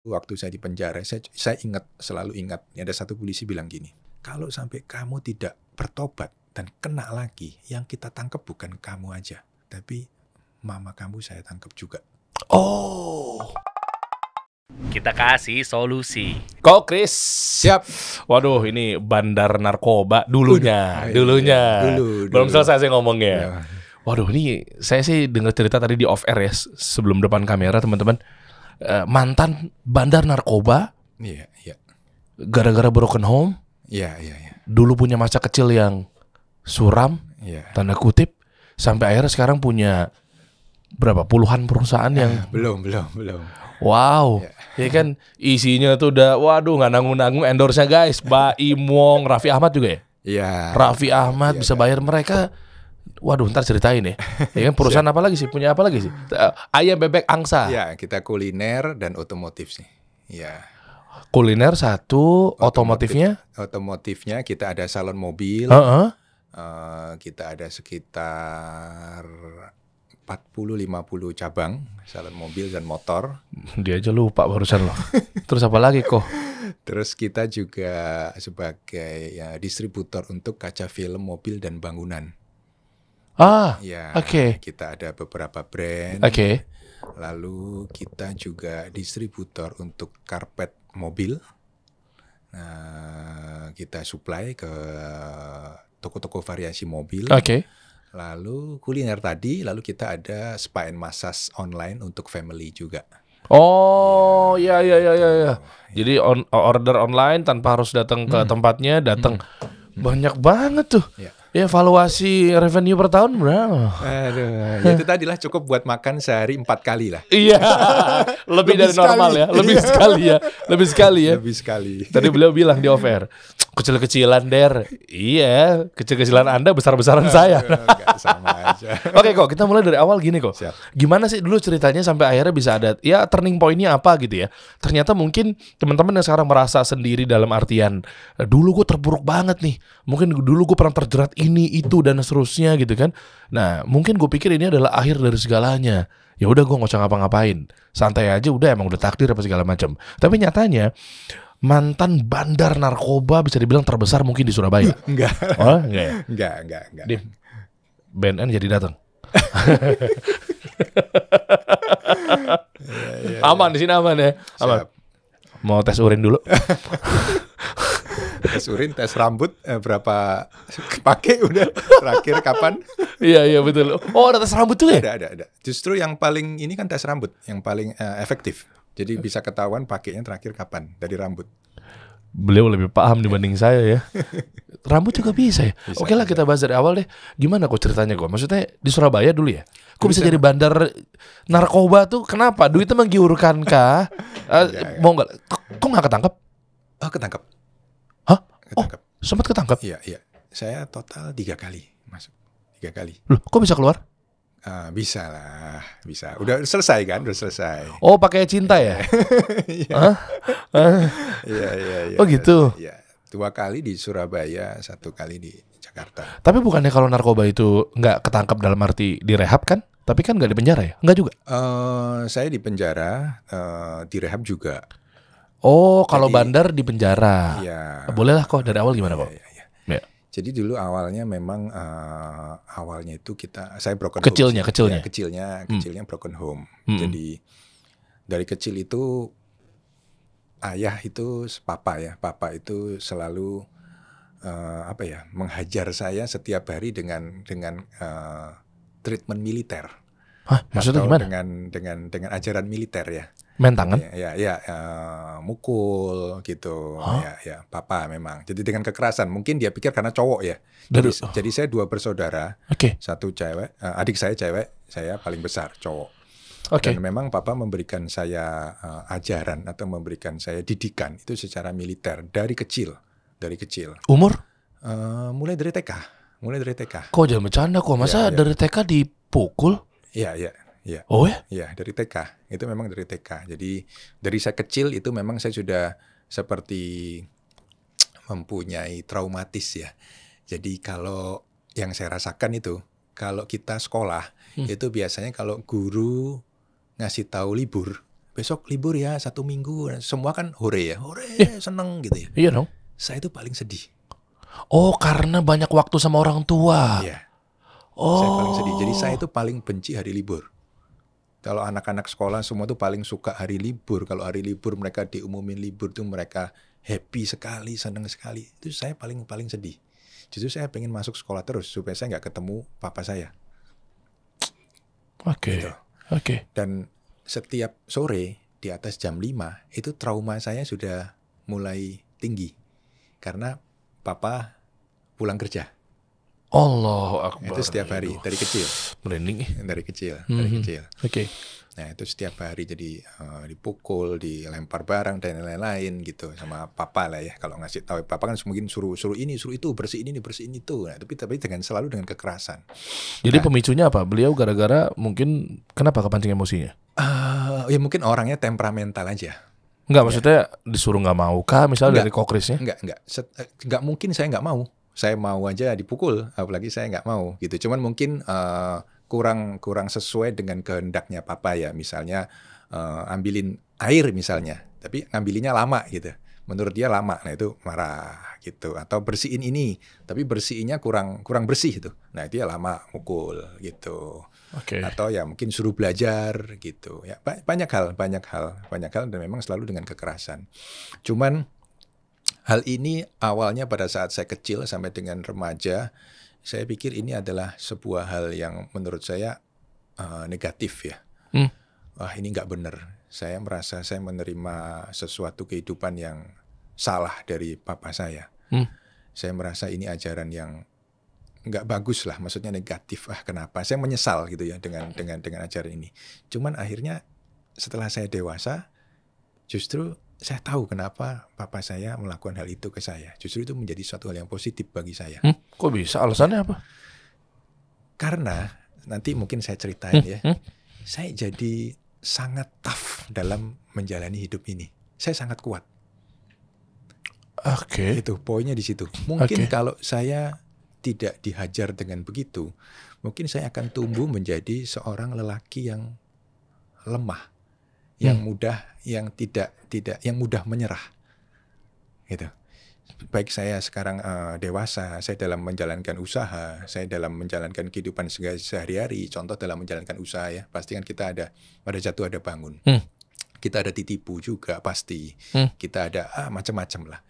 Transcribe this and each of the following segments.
Waktu saya di penjara, saya ingat, selalu ingat, ada satu polisi bilang gini, kalau sampai kamu tidak bertobat dan kena lagi, yang kita tangkap bukan kamu aja, tapi mama kamu saya tangkap juga. Oh. Kita kasih solusi. Kok Chris? Siap. Waduh, ini bandar narkoba dulunya. Dulu. Belum selesai saya ngomongnya. Ya. Waduh, ini saya sih dengar cerita tadi di off air ya, sebelum depan kamera teman-teman. Mantan bandar narkoba. Iya. Gara-gara broken home. Iya. Dulu punya masa kecil yang suram, Iya. tanda kutip, sampai akhirnya sekarang punya berapa puluhan perusahaan yang Belum. wow, ya kan isinya tuh udah, waduh, nggak nanggung-nanggung endorse-nya guys. Baim Wong, Raffi Ahmad juga ya? Iya. Raffi Ahmad bisa bayar mereka. Waduh, ntar ceritain ya. Ya kan perusahaan apa lagi sih? Punya apa lagi sih? Ayam bebek angsa. Ya, kita kuliner dan otomotif sih. Ya. Kuliner satu, otomotifnya? Otomotifnya kita ada salon mobil. Kita ada sekitar 40-50 cabang salon mobil dan motor. Dia aja lupa barusan loh. Terus apa lagi kok? Terus kita juga sebagai distributor untuk kaca film, mobil dan bangunan. Ya, oke. Kita ada beberapa brand. Oke. Lalu kita juga distributor untuk karpet mobil. Nah, kita supply ke toko-toko variasi mobil. Oke. Lalu kuliner tadi, lalu kita ada spa and massage online untuk family juga. Oh, ya. Jadi order online tanpa harus datang ke tempatnya, datang. Banyak banget tuh. Ya, valuasi revenue per tahun berapa? Aduh, ya itu tadilah cukup buat makan sehari 4 kali lah. Iya, lebih dari normal ya, lebih sekali ya. Tadi beliau bilang di offer, kecil-kecilan Der. Iya, kecil-kecilan Anda, besar-besaran saya. Enggak, sama aja. Oke kok, kita mulai dari awal gini kok. Siap. Gimana sih dulu ceritanya sampai akhirnya bisa ada, ya turning point-nya apa gitu ya. Ternyata mungkin teman-teman yang sekarang merasa sendiri dalam artian, dulu gue terpuruk banget nih. Mungkin dulu gue pernah terjerat ini, itu, dan seterusnya gitu kan. Nah, mungkin gue pikir ini adalah akhir dari segalanya. Ya udah gue nggak usah ngapa-ngapain. Santai aja, udah emang udah takdir apa segala macam. Tapi nyatanya, mantan bandar narkoba bisa dibilang terbesar mungkin di Surabaya. Enggak. Oh, enggak ya? Enggak. Dim, BNN jadi datang. Aman di sini, aman ya. Aman. Siap. Mau tes urin dulu. Tes urin, tes rambut, berapa pakai udah terakhir kapan? Iya betul. Oh, ada tes rambut juga ya? Ada. Justru yang paling ini kan tes rambut, yang paling efektif. Jadi bisa ketahuan pakainya terakhir kapan dari rambut. Beliau lebih paham dibanding saya ya. Rambut juga bisa ya. Oke lah, kita bahas dari awal deh. Gimana kok ceritanya kok? Maksudnya di Surabaya dulu ya? Kok bisa jadi bandar narkoba tuh? Kenapa? Duitnya menggiurkan kah? Mau nggak? Kok nggak ketangkep? Oh, ketangkap. Hah? Ketangkap. Oh, sempat ketangkep? Iya. Saya total 3 kali masuk. 3 kali. Loh, kok bisa keluar? Bisa lah, bisa. Udah selesai kan? Udah selesai. Oh, pakai cinta ya? Iya. Oh gitu. Iya. 2 kali di Surabaya, 1 kali di Jakarta. Tapi bukannya kalau narkoba itu nggak ketangkap dalam arti direhab kan? Tapi kan nggak di penjara ya? Nggak juga? Saya di penjara, direhab juga. Oh, kalau bandar di penjara. Iya. Boleh lah kok, dari awal gimana kok? Iya. Ya. Jadi dulu awalnya memang awalnya itu saya broken Kecilnya. home. Kecilnya broken home. Jadi dari kecil itu ayah itu papa itu selalu menghajar saya setiap hari dengan treatment militer. Hah, maksudnya atau gimana? dengan ajaran militer ya. Main tangan? Ya, mukul gitu. Ya, papa memang. Jadi dengan kekerasan. Mungkin dia pikir karena cowok ya. Jadi saya 2 bersaudara. Oke. 1 cewek, adik saya cewek, saya paling besar cowok. Oke. Dan memang papa memberikan saya ajaran atau memberikan saya didikan itu secara militer dari kecil. Umur? Mulai dari TK. Kok jangan bercanda kok. Masa dari TK dipukul? Iya. Oh ya? Iya, dari TK. Itu memang dari TK. Jadi dari saya kecil itu memang saya sudah seperti mempunyai traumatis ya. Jadi kalau yang saya rasakan itu, kalau kita sekolah itu biasanya kalau guru ngasih tahu libur, besok libur ya 1 minggu. Semua kan hore ya, hore seneng gitu ya. Iya dong. Saya itu paling sedih. Oh, karena banyak waktu sama orang tua. Iya. Oh. Saya paling sedih. Jadi saya itu paling benci hari libur. Kalau anak-anak sekolah semua tuh paling suka hari libur. Kalau hari libur mereka diumumin libur tuh mereka happy sekali, seneng sekali. Itu saya paling sedih. Justru saya pengen masuk sekolah terus supaya saya nggak ketemu papa saya. Oke. Gitu. Oke. Dan setiap sore di atas jam 5 itu trauma saya sudah mulai tinggi. Karena papa pulang kerja. Allahu Akbar. Itu setiap hari dari kecil. Merinding. Dari kecil. Oke. Nah itu setiap hari jadi dipukul, dilempar barang dan lain-lain gitu sama papa lah ya. Kalau ngasih tahu papa kan mungkin suruh ini, suruh itu, bersihin ini, bersihin itu. Nah, tapi selalu dengan kekerasan. Jadi pemicunya apa? Beliau gara-gara mungkin kenapa kepancing emosinya? Ya mungkin orangnya temperamental aja. Enggak, maksudnya disuruh nggak mau kah? Misalnya dari kokrisnya? Enggak mungkin saya nggak mau. Saya mau aja dipukul, apalagi saya nggak mau gitu. Cuman mungkin kurang sesuai dengan kehendaknya papa ya. Misalnya ambilin air misalnya, tapi ngambilinnya lama gitu. Menurut dia lama, nah itu marah gitu. Atau bersihin ini, tapi bersihinnya kurang bersih itu. Nah dia lama mukul gitu. Oke. Atau ya mungkin suruh belajar gitu. Ya banyak hal dan memang selalu dengan kekerasan. Cuman hal ini awalnya pada saat saya kecil sampai dengan remaja, saya pikir ini adalah sebuah hal yang menurut saya negatif ya. Wah ini nggak benar. Saya merasa saya menerima sesuatu kehidupan yang salah dari papa saya. Saya merasa ini ajaran yang nggak bagus lah, maksudnya negatif. Kenapa? Saya menyesal gitu ya dengan ajaran ini. Cuman akhirnya setelah saya dewasa, justru saya tahu kenapa papa saya melakukan hal itu ke saya. Justru itu menjadi suatu hal yang positif bagi saya. Kok bisa? Alasannya apa? Karena nanti mungkin saya ceritain ya. Saya jadi sangat tough dalam menjalani hidup ini. Saya sangat kuat. Oke. Itu poinnya di situ. Mungkin kalau saya tidak dihajar dengan begitu, mungkin saya akan tumbuh menjadi seorang lelaki yang lemah. Yang mudah, yang mudah menyerah, gitu. Baik saya sekarang dewasa, saya dalam menjalankan usaha, saya dalam menjalankan kehidupan sehari-hari. Contoh dalam menjalankan usaha ya, pasti kan kita ada jatuh ada bangun, kita ada ditipu juga pasti, kita ada macam-macam lah.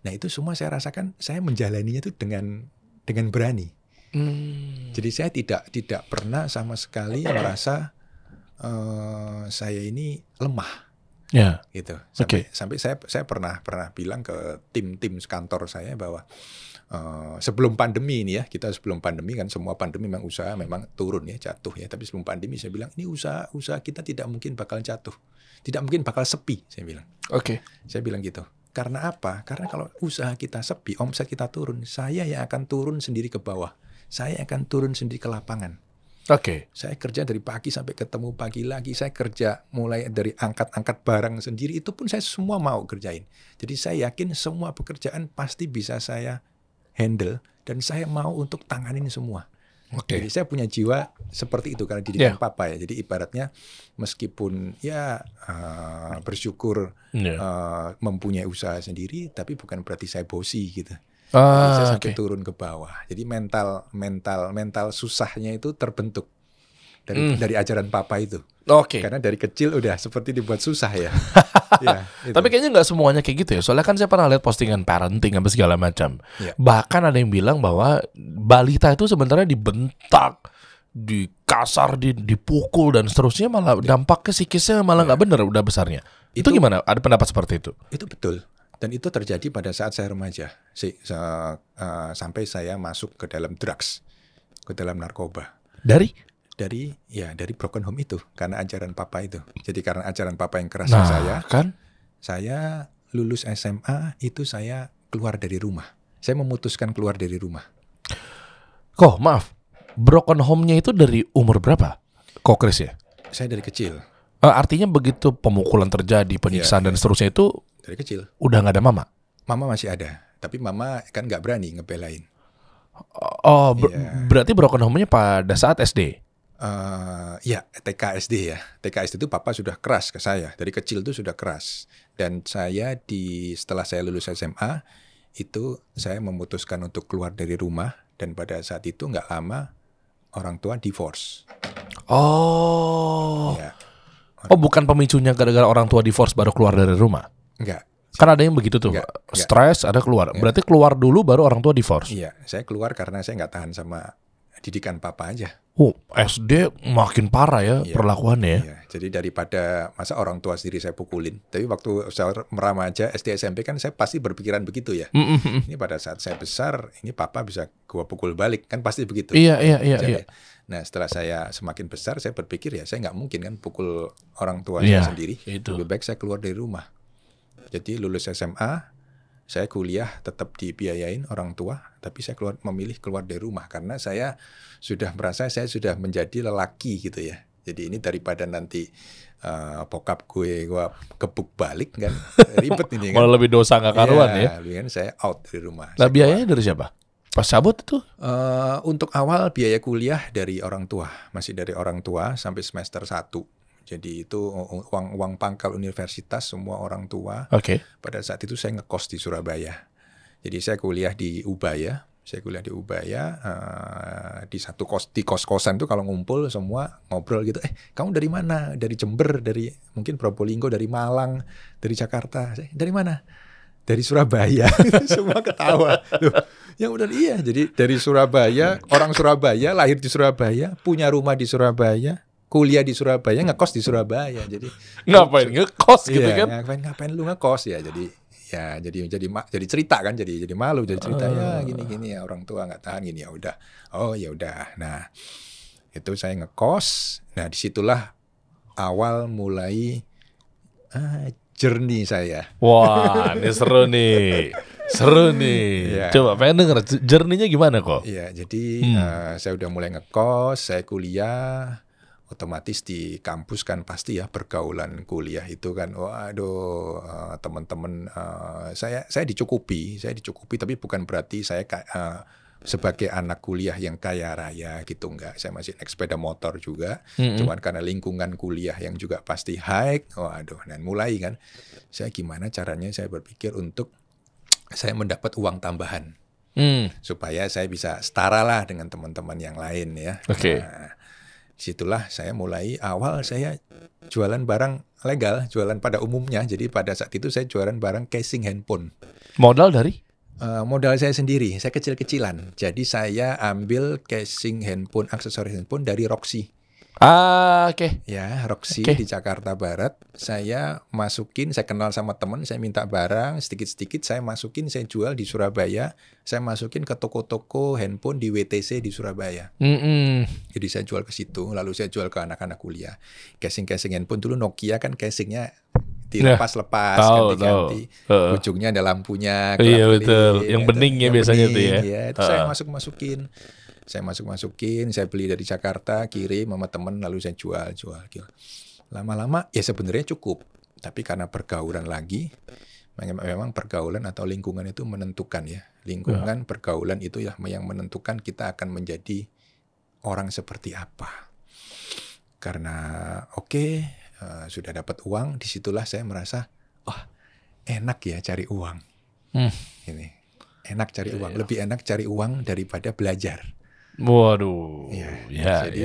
Nah itu semua saya rasakan, saya menjalaninya itu dengan berani. Jadi saya tidak pernah sama sekali merasa saya ini lemah, gitu. Sampai saya pernah bilang ke tim kantor saya bahwa sebelum pandemi ini ya, kita sebelum pandemi kan semua pandemi memang usaha memang turun ya, jatuh ya. Tapi sebelum pandemi saya bilang ini usaha kita tidak mungkin bakal jatuh, tidak mungkin bakal sepi, saya bilang. Saya bilang gitu. Karena apa? Karena kalau usaha kita sepi, omset kita turun, saya yang akan turun sendiri ke bawah, saya akan turun sendiri ke lapangan. Saya kerja dari pagi sampai ketemu pagi lagi. Saya kerja mulai dari angkat barang sendiri. Itu pun saya semua mau kerjain. Jadi saya yakin semua pekerjaan pasti bisa saya handle. Dan saya mau untuk tanganin semua. Jadi saya punya jiwa seperti itu karena didikan papa ya. Jadi ibaratnya meskipun ya bersyukur mempunyai usaha sendiri, tapi bukan berarti saya bosi gitu. Saya sampai turun ke bawah. Jadi mental susahnya itu terbentuk dari ajaran papa itu. Karena dari kecil udah seperti dibuat susah ya. Gitu. Tapi kayaknya nggak semuanya kayak gitu ya. Soalnya kan saya pernah lihat postingan parenting apa segala macam. Bahkan ada yang bilang bahwa balita itu sebenarnya dibentak, dikasar, dipukul dan seterusnya, malah dampaknya psikisnya malah nggak benar udah besarnya. Itu gimana? Ada pendapat seperti itu? Itu betul. Dan itu terjadi pada saat saya remaja, sampai saya masuk ke dalam drugs, ke dalam narkoba. Dari broken home itu, karena ajaran papa itu. Jadi karena ajaran papa yang keras saya lulus SMA itu saya keluar dari rumah. Saya memutuskan keluar dari rumah. Maaf, broken home-nya itu dari umur berapa? Chris ya? Saya dari kecil. Artinya begitu pemukulan terjadi, penyiksaan dan seterusnya itu dari kecil. Udah nggak ada mama? Mama masih ada, tapi mama kan nggak berani ngebelain. Berarti broken home-nya pada saat SD? Ya TK SD ya. TK SD itu papa sudah keras ke saya. Dari kecil itu sudah keras. Dan saya setelah saya lulus SMA, itu saya memutuskan untuk keluar dari rumah. Dan pada saat itu nggak lama orang tua divorce. Oh. Ya, Oh, bukan pemicunya gara-gara orang tua divorce baru keluar dari rumah. enggak. Kan ada yang begitu tuh. Enggak. Stres, ada keluar. Berarti keluar dulu baru orang tua divorce. Iya, saya keluar karena saya nggak tahan sama didikan papa aja. Oh, SD makin parah ya Iya. perlakuannya ya. Iya, jadi daripada masa orang tua sendiri saya pukulin. Tapi waktu saya remaja SD SMP kan saya pasti berpikiran begitu ya. Ini pada saat saya besar, ini papa bisa gua pukul balik kan pasti begitu. Iya. Jadi, nah setelah saya semakin besar saya berpikir ya saya nggak mungkin kan pukul orang tua saya sendiri. Itu. Lebih baik saya keluar dari rumah. Jadi lulus SMA, saya kuliah tetap dibiayain orang tua, tapi saya memilih keluar dari rumah karena saya sudah merasa saya sudah menjadi lelaki gitu ya. Jadi ini daripada nanti bokap gue kebuk balik kan ribet ini kan. Malah lebih dosa nggak karuan ya. Kan saya out dari rumah. Nah, biayanya dari siapa? Pas cabut itu? Untuk awal biaya kuliah dari orang tua, masih dari orang tua sampai semester 1. Jadi itu uang pangkal universitas semua orang tua. Oke. Pada saat itu saya ngekos di Surabaya. Jadi saya kuliah di Ubaya. Di satu kos-kosan itu kalau ngumpul semua ngobrol gitu. Kamu dari mana? Dari Jember, dari mungkin Probolinggo, dari Malang, dari Jakarta. Dari mana? Dari Surabaya. Semua ketawa. Loh, yang udah iya. Jadi dari Surabaya, orang Surabaya, lahir di Surabaya, punya rumah di Surabaya, kuliah di Surabaya, ngekos di Surabaya. Jadi ngapain ngekos gitu kan? Ngapain lu ngekos ya? Jadi cerita kan, jadi malu, jadi cerita ya gini ya orang tua nggak tahan gini ya udah. Oh ya udah. Nah itu saya ngekos. Nah disitulah awal mulai journey saya. Wah, ini seru nih. Seru nih. Ya. Coba pengen denger journey-nya gimana kok? Iya, jadi saya udah mulai ngekos, saya kuliah, otomatis di kampus kan pasti ya pergaulan kuliah itu kan, waduh teman-teman saya dicukupi tapi bukan berarti saya sebagai anak kuliah yang kaya raya gitu, enggak. Saya masih naik sepeda motor juga, cuman karena lingkungan kuliah yang juga pasti high, waduh, dan mulai kan saya gimana caranya saya berpikir untuk saya mendapat uang tambahan supaya saya bisa setara lah dengan teman-teman yang lain ya. Oke. Nah, disitulah saya mulai awal saya jualan barang legal, jualan pada umumnya. Jadi pada saat itu saya jualan barang casing handphone. Modal dari? Modal saya sendiri, saya kecil-kecilan. Jadi saya ambil casing handphone, aksesoris handphone dari Roxy. Oke. Ya, Roxy Oke. di Jakarta Barat. Saya masukin, saya kenal sama teman, saya minta barang sedikit-sedikit, saya masukin, saya jual di Surabaya. Saya masukin ke toko-toko handphone di WTC di Surabaya. Jadi saya jual ke situ, lalu saya jual ke anak-anak kuliah. Casing-casing handphone dulu Nokia kan casingnya dilepas-lepas, ganti-ganti. Ujungnya ada lampunya. Iya betul, yang bening ya biasanya tuh ya. Ya, itu saya masukin. Saya masukin, saya beli dari Jakarta, kirim sama temen, lalu saya jual. Lama-lama ya sebenarnya cukup, tapi karena pergaulan lagi, memang pergaulan atau lingkungan itu menentukan ya. Lingkungan pergaulan itu ya yang menentukan kita akan menjadi orang seperti apa. Karena sudah dapat uang, disitulah saya merasa, enak ya cari uang. Ini enak cari uang, lebih enak cari uang daripada belajar. Waduh. Jadi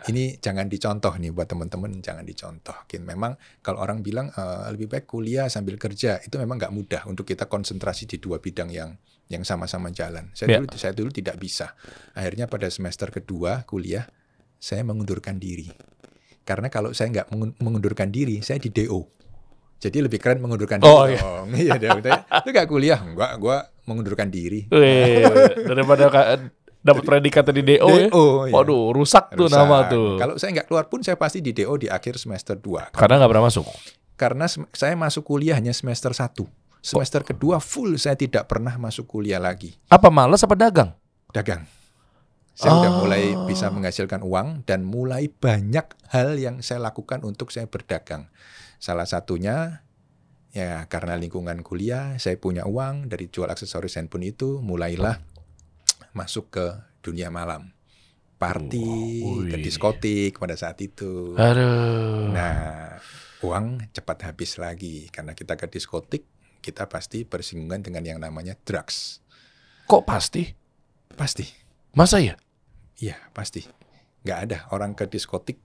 ini jangan dicontoh nih buat teman-teman, jangan dicontoh. Memang kalau orang bilang lebih baik kuliah sambil kerja, itu memang nggak mudah untuk kita konsentrasi di dua bidang yang sama-sama jalan. Saya dulu tidak bisa. Akhirnya pada semester kedua kuliah saya mengundurkan diri. Karena kalau saya nggak mengundurkan diri, saya di DO. Jadi lebih keren mengundurkan diri. Iya, itu nggak kuliah, gue mengundurkan diri. Daripada dapat predikat di DO ya. Ya. Waduh, rusak tuh nama tuh. Kalau saya nggak keluar pun saya pasti di DO di akhir semester 2. Karena nggak pernah masuk. Karena saya masuk kuliah hanya semester 1. Semester kedua full saya tidak pernah masuk kuliah lagi. Apa malas apa dagang? Dagang. Saya udah mulai bisa menghasilkan uang dan mulai banyak hal yang saya lakukan untuk saya berdagang. Salah satunya ya karena lingkungan kuliah saya punya uang dari jual aksesoris handphone itu, mulailah masuk ke dunia malam. party, ke Wih. diskotik pada saat itu. Aduh. Nah, uang cepat habis lagi karena kita ke diskotik, kita pasti bersinggungan dengan yang namanya drugs. Kok pasti? Pasti. Masa ya? Iya, pasti. Nggak ada orang ke diskotik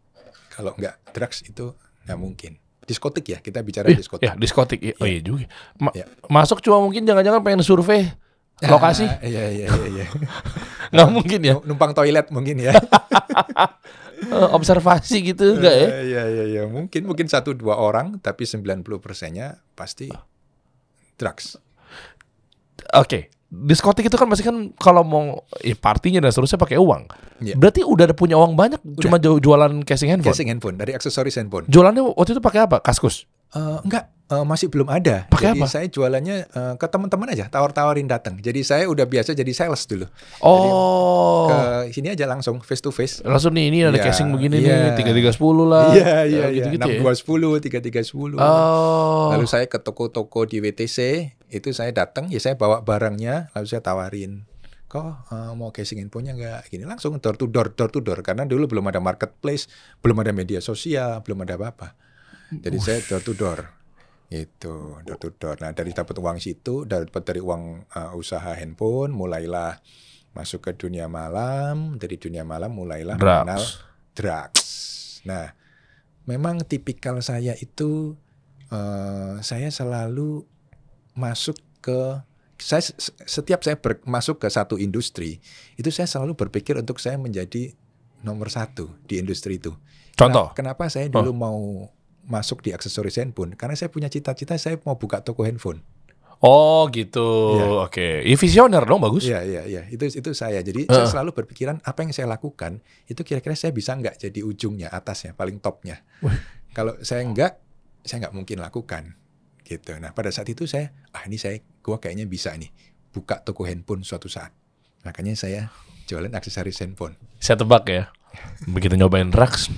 kalau nggak drugs itu nggak mungkin. Diskotik ya, kita bicara diskotik. Ya, diskotik. Oh iya juga. Ya. Masuk cuma mungkin jangan-jangan pengen survei lokasi. Iya. Nggak mungkin ya. Numpang toilet mungkin ya. Observasi gitu enggak ya? Iya. Mungkin 1-2 orang, tapi 90%-nya pasti drugs. Oke. Diskotik itu kan pasti kan kalau mau partinya dan seterusnya pakai uang. Iya. Berarti udah ada punya uang banyak cuma jualan casing handphone. Casing handphone, dari aksesoris handphone. Jualannya waktu itu pakai apa? Kaskus. Enggak, masih belum ada. Pakai Jadi apa? saya jualannya ke teman-teman aja, tawar-tawarin datang. Jadi saya udah biasa jadi sales dulu. Oh. Ke sini aja langsung face to face. Langsung nih ini ada Iya, casing begini iya. nih 3310 lah. Iya. Gitu-gitu ya. 6210, 3310. Oh. Lalu saya ke toko-toko di WTC, itu saya datang, ya saya bawa barangnya, lalu saya tawarin. Kok mau casing handphonenya nggak? Gini langsung door to door. Karena dulu belum ada marketplace, belum ada media sosial, belum ada apa-apa. Jadi saya door to door. Itu door to door. Nah dari dapat uang situ, dapat dari uang usaha handphone, mulailah masuk ke dunia malam. Dari dunia malam mulailah mengenal drugs. Nah memang tipikal saya itu, saya selalu masuk ke setiap saya masuk ke satu industri itu saya selalu berpikir untuk saya menjadi nomor 1 di industri itu. Contoh? Kenapa saya dulu mau masuk di aksesoris handphone? Karena saya punya cita-cita saya mau buka toko handphone. Oh gitu. Iya. Oke. Visioner dong, bagus. Iya. Itu saya. Jadi saya selalu berpikiran apa yang saya lakukan itu kira-kira saya bisa nggak jadi ujungnya, atasnya, paling topnya. Kalau saya nggak mungkin lakukan. Gitu. Nah pada saat itu saya, gua kayaknya bisa nih buka toko handphone suatu saat. Makanya saya jualan aksesoris handphone. Saya tebak ya. Begitu nyobain drugs,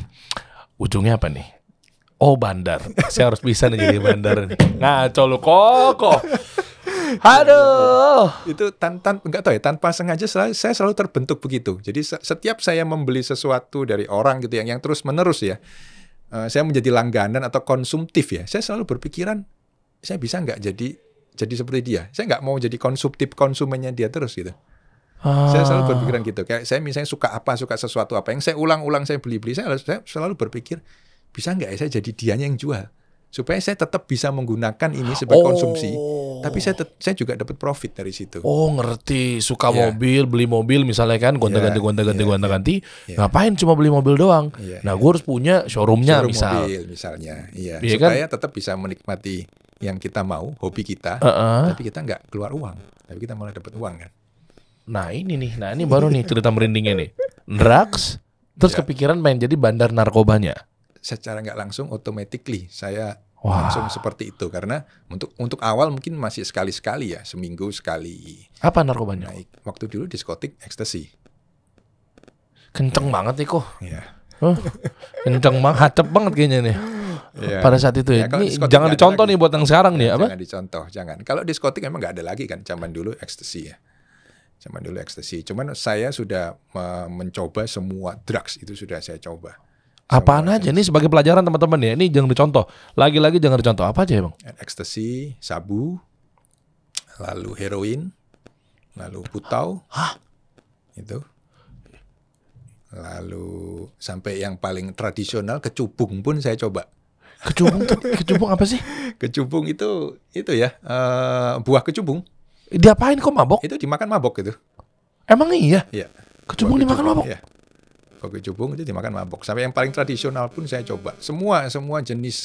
ujungnya apa nih? Oh bandar. Saya harus bisa nih jadi bandar nih. Ngaco lu kok. Aduh. Itu nggak tahu ya, tanpa sengaja saya selalu terbentuk begitu. Jadi setiap saya membeli sesuatu dari orang gitu yang terus menerus ya, saya menjadi langganan atau konsumtif ya. Saya selalu berpikiran saya bisa nggak jadi seperti dia. Saya nggak mau jadi konsumennya dia terus gitu. Saya selalu berpikiran gitu. Kayak saya misalnya suka sesuatu apa yang saya ulang-ulang saya beli-beli, saya selalu berpikir bisa nggak ya saya jadi dianya yang jual. Supaya saya tetap bisa menggunakan ini sebagai konsumsi, tapi saya juga dapat profit dari situ. Oh ngerti, suka mobil, beli mobil misalnya kan, gonta-ganti. Ngapain cuma beli mobil doang? Nah gue harus punya showroomnya mobil misalnya, supaya tetap bisa menikmati yang kita mau, hobi kita, tapi kita nggak keluar uang, tapi kita malah dapat uang kan. Nah ini baru nih cerita merindingnya nih. Drugs, terus kepikiran main jadi bandar narkobanya. Secara nggak langsung, automatically saya langsung seperti itu. Karena untuk awal mungkin masih sekali-sekali ya, seminggu sekali. Apa narkobanya? Naik. Waktu dulu diskotik ekstasi. Kenceng banget nih kok. Iya. Kenceng banget, hacep banget kayaknya nih. Ya. Pada saat itu ya. Ini jangan dicontoh nih buat yang sekarang nih. Apa? Jangan dicontoh, jangan. Kalau diskotik memang nggak ada lagi kan. Zaman dulu ekstasi ya. Cuman saya sudah mencoba semua drugs itu sudah saya coba. Apaan aja nih sebagai pelajaran teman-teman ya. Ini jangan dicontoh. Lagi-lagi jangan dicontoh. Apa aja emang? Ekstasi, sabu, lalu heroin, lalu putau. Hah? Itu. Lalu sampai yang paling tradisional kecubung pun saya coba. Kecubung apa sih? Kecubung itu ya, buah kecubung. Diapain kok mabok? Itu dimakan mabok gitu. Emang iya? Iya. Kecubung dimakan mabok? Iya. Kecubung itu dimakan mabok. Sampai yang paling tradisional pun saya coba. Semua jenis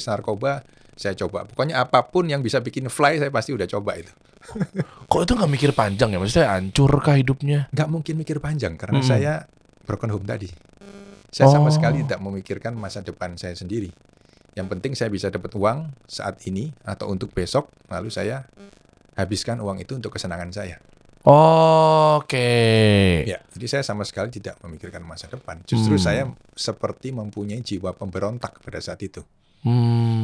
narkoba saya coba. Pokoknya apapun yang bisa bikin fly saya pasti udah coba itu. Kok itu nggak mikir panjang ya? Maksudnya hancur kah hidupnya? Nggak mungkin mikir panjang karena saya broken home tadi. Saya sama sekali tidak memikirkan masa depan saya sendiri. Yang penting saya bisa dapat uang saat ini atau untuk besok, lalu saya habiskan uang itu untuk kesenangan saya. Oke. Ya, jadi saya sama sekali tidak memikirkan masa depan. Justru saya seperti mempunyai jiwa pemberontak pada saat itu.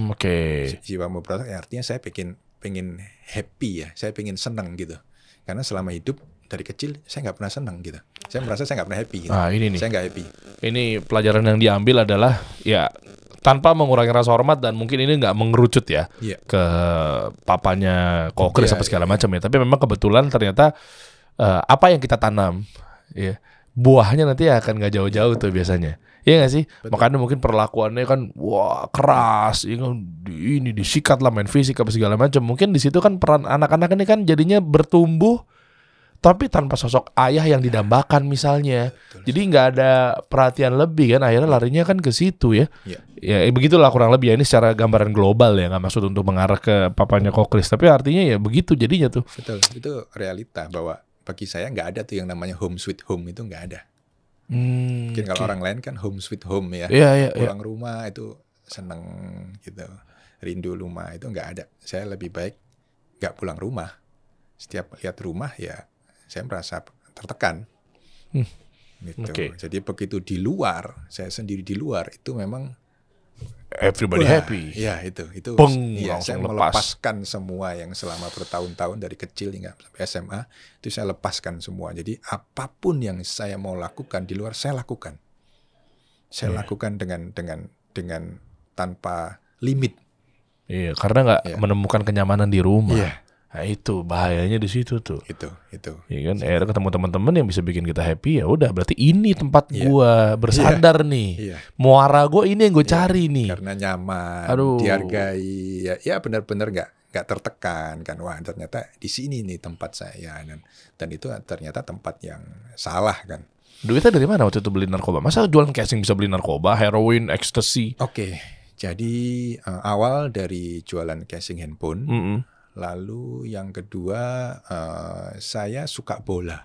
Oke. Jiwa pemberontak artinya saya pengen happy ya, saya pengen senang gitu. Karena selama hidup dari kecil saya nggak pernah senang gitu. Saya merasa saya nggak pernah happy gitu. Nah, ini nih. Saya nggak happy. Ini pelajaran yang diambil adalah ya tanpa mengurangi rasa hormat dan mungkin ini nggak mengerucut ya Iya. ke papanya Kokris Iya, apa segala iya. macam ya. Tapi memang kebetulan ternyata apa yang kita tanam, ya buahnya nanti akan nggak jauh-jauh tuh biasanya. Iya nggak sih? Betul. Makanya mungkin perlakuannya kan wah keras, ya kan, ini disikat lah main fisik apa segala macam. Mungkin di situ kan peran anak-anak ini kan jadinya bertumbuh tapi tanpa sosok ayah yang didambakan misalnya. Jadi nggak ada perhatian lebih kan, akhirnya larinya kan ke situ ya. Iya. Ya begitulah kurang lebih ya, ini secara gambaran global ya, nggak maksud untuk mengarah ke papanya Kokris, tapi artinya ya begitu jadinya tuh. Betul. Itu realita bahwa bagi saya nggak ada tuh yang namanya home sweet home, itu nggak ada. Mungkin kalau orang lain kan home sweet home ya. Iya, iya, iya. Pulang rumah itu seneng gitu. Rindu rumah itu nggak ada. Saya lebih baik nggak pulang rumah. Setiap lihat rumah ya saya merasa tertekan. Gitu. Oke. Jadi begitu di luar, saya sendiri di luar itu memang Everybody wah, happy. Iya itu Beng, iya, langsung saya lepas. melepaskan semua yang selama bertahun-tahun dari kecil hingga sampai SMA itu saya lepaskan semua. Jadi apapun yang saya mau lakukan di luar saya lakukan. Saya lakukan dengan tanpa limit. Iya, karena nggak Iya. menemukan kenyamanan di rumah. Iya. Nah itu bahayanya di situ tuh. Itu. Iya kan, akhirnya ketemu teman-teman yang bisa bikin kita happy, ya udah berarti ini tempat Iya. gua bersandar nih. Iya. Muara gua ini yang gue cari nih. Karena nyaman, Aduh. dihargai, ya benar-benar nggak tertekan kan. Wah ternyata di sini nih tempat saya dan itu ternyata tempat yang salah kan. Duitnya dari mana waktu itu beli narkoba? Masa jualan casing bisa beli narkoba, heroin, ecstasy? Oke, jadi awal dari jualan casing handphone. Lalu yang kedua saya suka bola.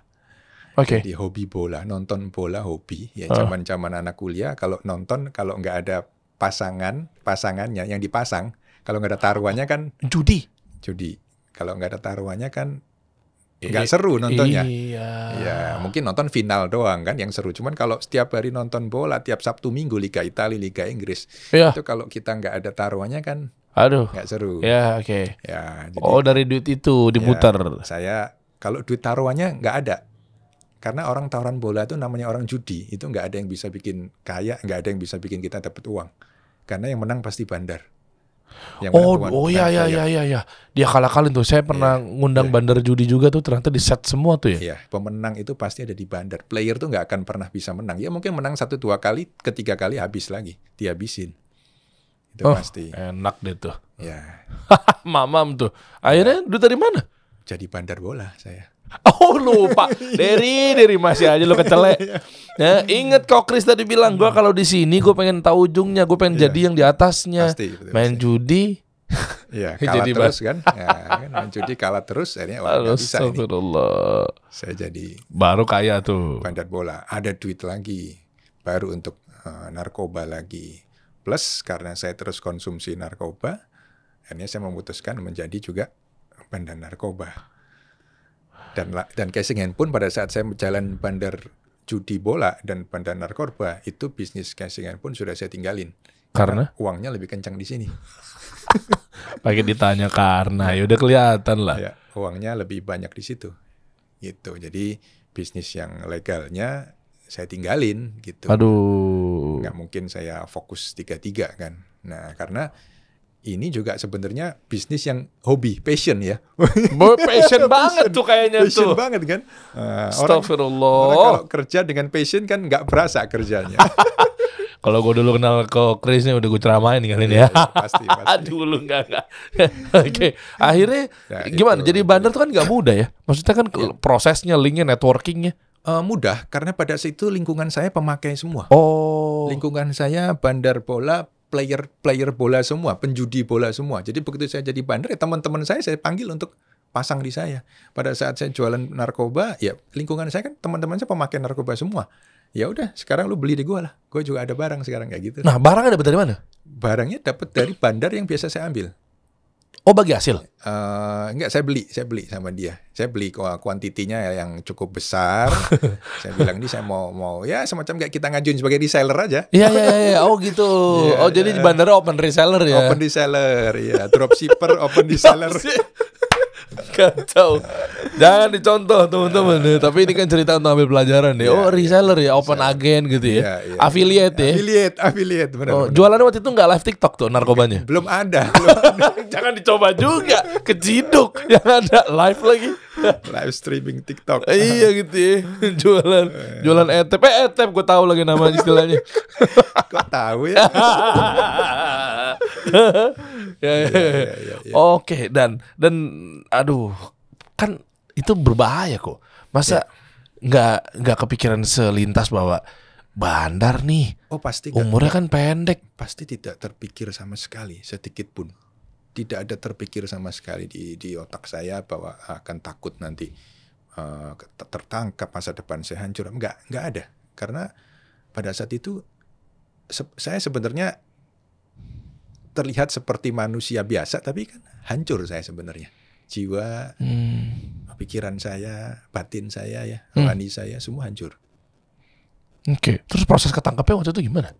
Oke. Jadi hobi bola, nonton bola hobi. Ya zaman-zaman anak kuliah kalau nonton kalau nggak ada pasangannya yang dipasang, kalau nggak ada taruhannya kan Judi. Kalau nggak ada taruhannya kan nggak seru nontonnya. Iya. Ya mungkin nonton final doang kan yang seru. Cuman kalau setiap hari nonton bola tiap Sabtu Minggu Liga Italia, Liga Inggris, Iya. itu kalau kita nggak ada taruhannya kan Aduh. nggak seru. Ya oke. Ya, jadi Oh dari duit itu diputar. saya kalau duit taruhannya nggak ada. Karena orang taruhan bola itu namanya orang judi. Itu nggak ada yang bisa bikin kaya, nggak ada yang bisa bikin kita dapat uang. Karena yang menang pasti bandar. Yang menang bukan kaya. Iya. Dia kalah-kalin tuh. Saya pernah ngundang bandar judi juga tuh, ternyata di set semua tuh ya. Iya, pemenang itu pasti ada di bandar. Player tuh nggak akan pernah bisa menang. Ya mungkin menang 1-2 kali, ketiga kali habis lagi, dihabisin. Itu pasti. Enak deh tuh. Ya, Mamam tuh. Akhirnya duit dari mana? jadi bandar bola saya. Oh lupa. dari masih aja lo kecelek. Ya, inget Kokris tadi bilang gue kalau di sini gue pengen tahu ujungnya, gue pengen jadi yang di atasnya. Pasti, betul, Main pasti. judi. Iya, kalah Jadi terus kan. Ya, kan main judi kalah terus, akhirnya wah nggak bisa ini. Astagfirullah. Saya jadi Baru kaya tuh. bandar bola. Ada duit lagi, baru untuk narkoba lagi. Plus karena saya terus konsumsi narkoba, akhirnya saya memutuskan menjadi juga bandar narkoba. Dan casing handphone pada saat saya jalan bandar judi bola dan bandar narkoba, itu bisnis casing handphone sudah saya tinggalin. Karena? Uangnya lebih kencang di sini. Pakai ditanya karena ya udah kelihatan lah. Ya, uangnya lebih banyak di situ. Gitu. Jadi bisnis yang legalnya saya tinggalin gitu. Aduh. Nggak mungkin saya fokus 3-3 kan. Nah, karena ini juga sebenarnya bisnis yang hobi, passion ya. Passion banget tuh kayaknya Passion tuh. banget kan. Orang Astagfirullah. kalau kerja dengan passion kan nggak berasa kerjanya. Kalau gue dulu kenal Kokris nih udah gue ceramain kali ini ya. Pasti. Dulu enggak. Oke. Akhirnya Ya, gimana? itu. Jadi bandar tuh kan nggak mudah ya. Maksudnya kan prosesnya, linknya, networkingnya. Mudah karena pada saat itu lingkungan saya pemakai semua. Oh. Lingkungan saya bandar bola, player bola semua, penjudi bola semua. Jadi begitu saya jadi bandar, ya teman-teman saya panggil untuk pasang di saya. Pada saat saya jualan narkoba, ya lingkungan saya kan teman-teman saya pemakai narkoba semua. Ya udah, sekarang lu beli di gua lah. Gue juga ada barang sekarang kayak gitu. Nah, barangnya dapat dari mana? Barangnya dapat dari bandar yang biasa saya ambil. Oh, bagi hasil. Enggak, saya beli sama dia. Saya beli kuantitinya yang cukup besar. Saya bilang ini saya mau ya semacam kayak kita ngajuin sebagai reseller aja. Iya. Oh gitu. Iya, Oh jadi di bandara open reseller ya. Open reseller, ya. Dropshipper, open reseller. Kacau. Jangan dicontoh teman-teman. Tapi ini kan cerita untuk ambil pelajaran deh. Oh reseller ya, open agent gitu ya. Iya. Affiliate ya. Affiliate benar. Oh, jualannya waktu itu nggak live TikTok tuh narkobanya. Belum ada. Jangan dicoba juga. Keciduk. Yang ada live lagi. Live streaming TikTok. Iya gitu ya. Jualan etep. Etep gue tahu lagi nama istilahnya. Kok tahu ya? Ya. Oke, dan aduh, kan itu berbahaya kok. Masa nggak kepikiran selintas bahwa bandar nih. Oh pasti. Umurnya kan pendek. Pasti tidak terpikir sama sekali, sedikit pun. Tidak ada terpikir sama sekali di otak saya bahwa akan takut nanti tertangkap, masa depan saya hancur. Nggak ada. Karena pada saat itu saya sebenarnya terlihat seperti manusia biasa, tapi kan hancur saya sebenarnya. Jiwa, pikiran saya, batin saya ya, rohani saya semua hancur. Oke. Terus proses ketangkapnya waktu itu gimana?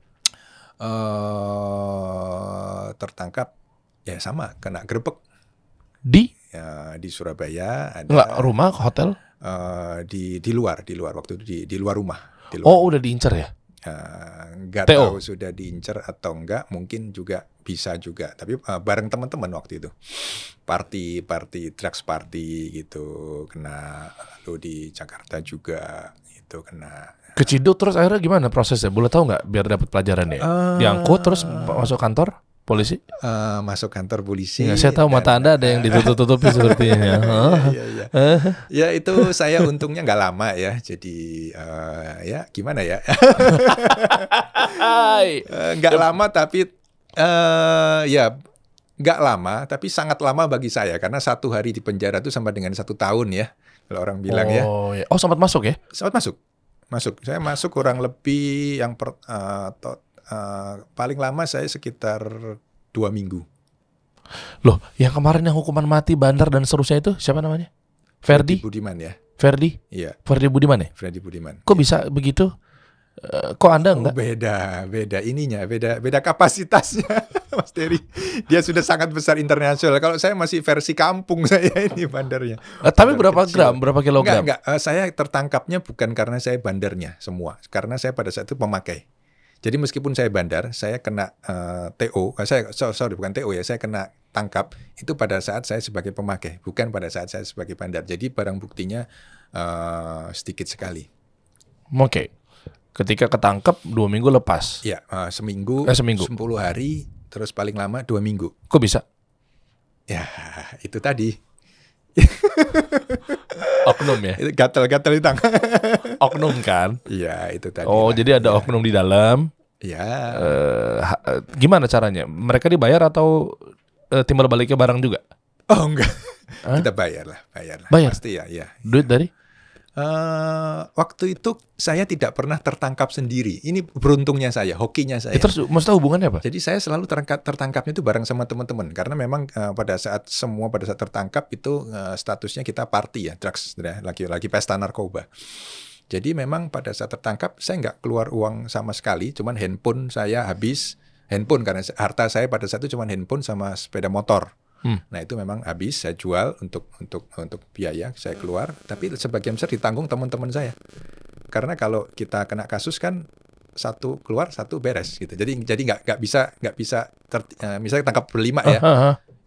Tertangkap ya sama, kena grebek Di di Surabaya ada. nggak rumah, hotel? Di luar waktu itu di luar rumah. Oh udah diincar ya? Nggak TO. tahu sudah diincar atau enggak, mungkin juga bisa juga, tapi bareng teman-teman waktu itu party drugs party gitu, kena. Lalu di Jakarta juga itu kena. Keciduk terus akhirnya gimana prosesnya? Boleh tahu nggak biar dapat pelajaran ya? Diangkut terus masuk kantor polisi? Masuk kantor polisi. Ya, saya tahu mata Anda ada yang ditutup-tutupi sepertinya. Iya. Ya itu saya untungnya nggak lama ya. Jadi ya gimana ya? Nggak lama tapi ya nggak lama tapi sangat lama bagi saya, karena 1 hari di penjara itu sama dengan 1 tahun ya. Kalau orang bilang ya. Oh sempat masuk ya? Sempat masuk. Saya masuk kurang lebih yang paling lama saya sekitar 2 minggu. Loh, yang kemarin yang hukuman mati, bandar dan seterusnya itu siapa namanya? Ferdi Budiman ya. Ferdi Budiman ya? Ferdi Budiman. Kok bisa begitu? Kok Anda enggak? Beda ininya, beda kapasitasnya, Mas Terry. Dia sudah sangat besar internasional. Kalau saya masih versi kampung saya ini bandarnya. Tapi berapa gram, berapa kilogram? Enggak. Saya tertangkapnya bukan karena saya bandarnya semua, karena saya pada saat itu pemakai. Jadi meskipun saya bandar, saya kena TO. Sorry bukan TO ya, saya kena tangkap itu pada saat saya sebagai pemakai, bukan pada saat saya sebagai bandar. Jadi barang buktinya sedikit sekali. Oke. Ketika ketangkep 2 minggu lepas. Ya, seminggu. 10 hari, terus paling lama 2 minggu. Kok bisa? Ya, itu tadi. Oknum ya? Itu gatal-gatal di tangan. Oknum kan? Iya, itu tadi. Oh, jadi ada oknum di dalam. Ya. Gimana caranya? Mereka dibayar atau timbal baliknya barang juga? Oh, enggak. Kita bayar lah. Bayar? Pasti ya. Duit dari? Waktu itu saya tidak pernah tertangkap sendiri. Ini beruntungnya saya, hokinya saya. Terus maksudnya hubungannya apa? Jadi saya selalu tertangkapnya itu bareng sama teman-teman, karena memang pada saat tertangkap itu statusnya kita party ya, drugs, lagi pesta narkoba. Jadi memang pada saat tertangkap saya nggak keluar uang sama sekali, cuman handphone saya habis, karena harta saya pada saat itu cuman handphone sama sepeda motor. Nah itu memang habis, saya jual untuk biaya saya keluar, tapi sebagian besar ditanggung teman-teman saya. Karena kalau kita kena kasus kan 1 keluar 1 beres gitu. Jadi nggak bisa misalnya tangkap 5 ya,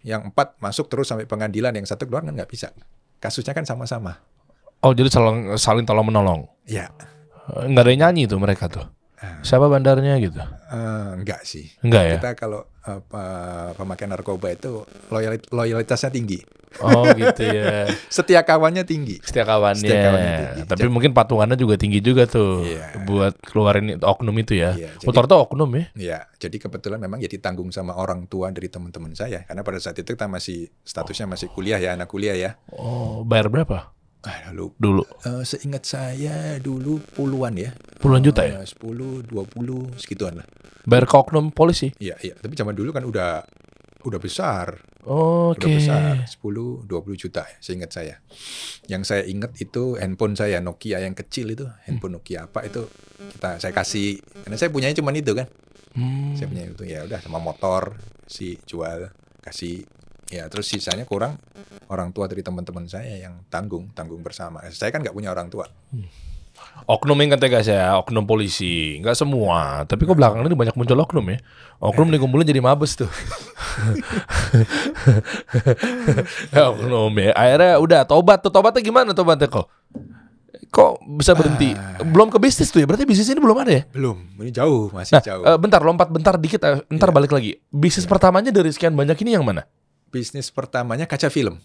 yang 4 masuk terus sampai pengadilan, yang 1 keluar kan nggak bisa. Kasusnya kan sama-sama. Oh jadi saling tolong menolong. Ya. Nggak ada yang nyanyi tuh mereka tuh. Siapa bandarnya gitu? Enggak sih. Enggak ya? Kita kalau pemakai narkoba itu loyalitasnya tinggi. Oh gitu ya. Setia kawannya tinggi. Setia kawannya tinggi. Tapi mungkin patungannya juga tinggi juga tuh. Buat keluarin oknum itu ya. Motor tuh oknum ya? Iya. Jadi kebetulan memang jadi tanggung sama orang tua dari teman-teman saya. Karena pada saat itu kita masih statusnya masih kuliah ya, anak kuliah ya. Oh, bayar berapa? Dulu. Seingat saya dulu puluhan ya. Puluhan juta ya? 10, 20 segituan lah. Bayar ke oknum polisi? Iya. Tapi zaman dulu kan udah besar. Oke. Udah besar, 10, 20 juta ya, seingat saya. Yang saya ingat itu handphone saya Nokia yang kecil itu, handphone Nokia apa itu saya kasih, karena saya punyanya cuma itu kan. Saya punya itu ya udah, sama motor jual kasih. Ya terus sisanya kurang, orang tua dari teman-teman saya yang tanggung bersama. Saya kan nggak punya orang tua. Oknum yang kata saya, oknum polisi, nggak semua. Tapi kok belakangan ini banyak muncul oknum ya. Oknum dikumpulin jadi mabes tuh. Oknum ya. Akhirnya udah tobat tuh. Tobatnya gimana tobatnya kok? Kok bisa berhenti? Belum ke bisnis tuh ya? Berarti bisnis ini belum ada ya? Belum, ini jauh, masih jauh. Bentar, lompat bentar dikit. Ntar balik lagi. Bisnis pertamanya dari sekian banyak ini yang mana? Bisnis pertamanya kaca film.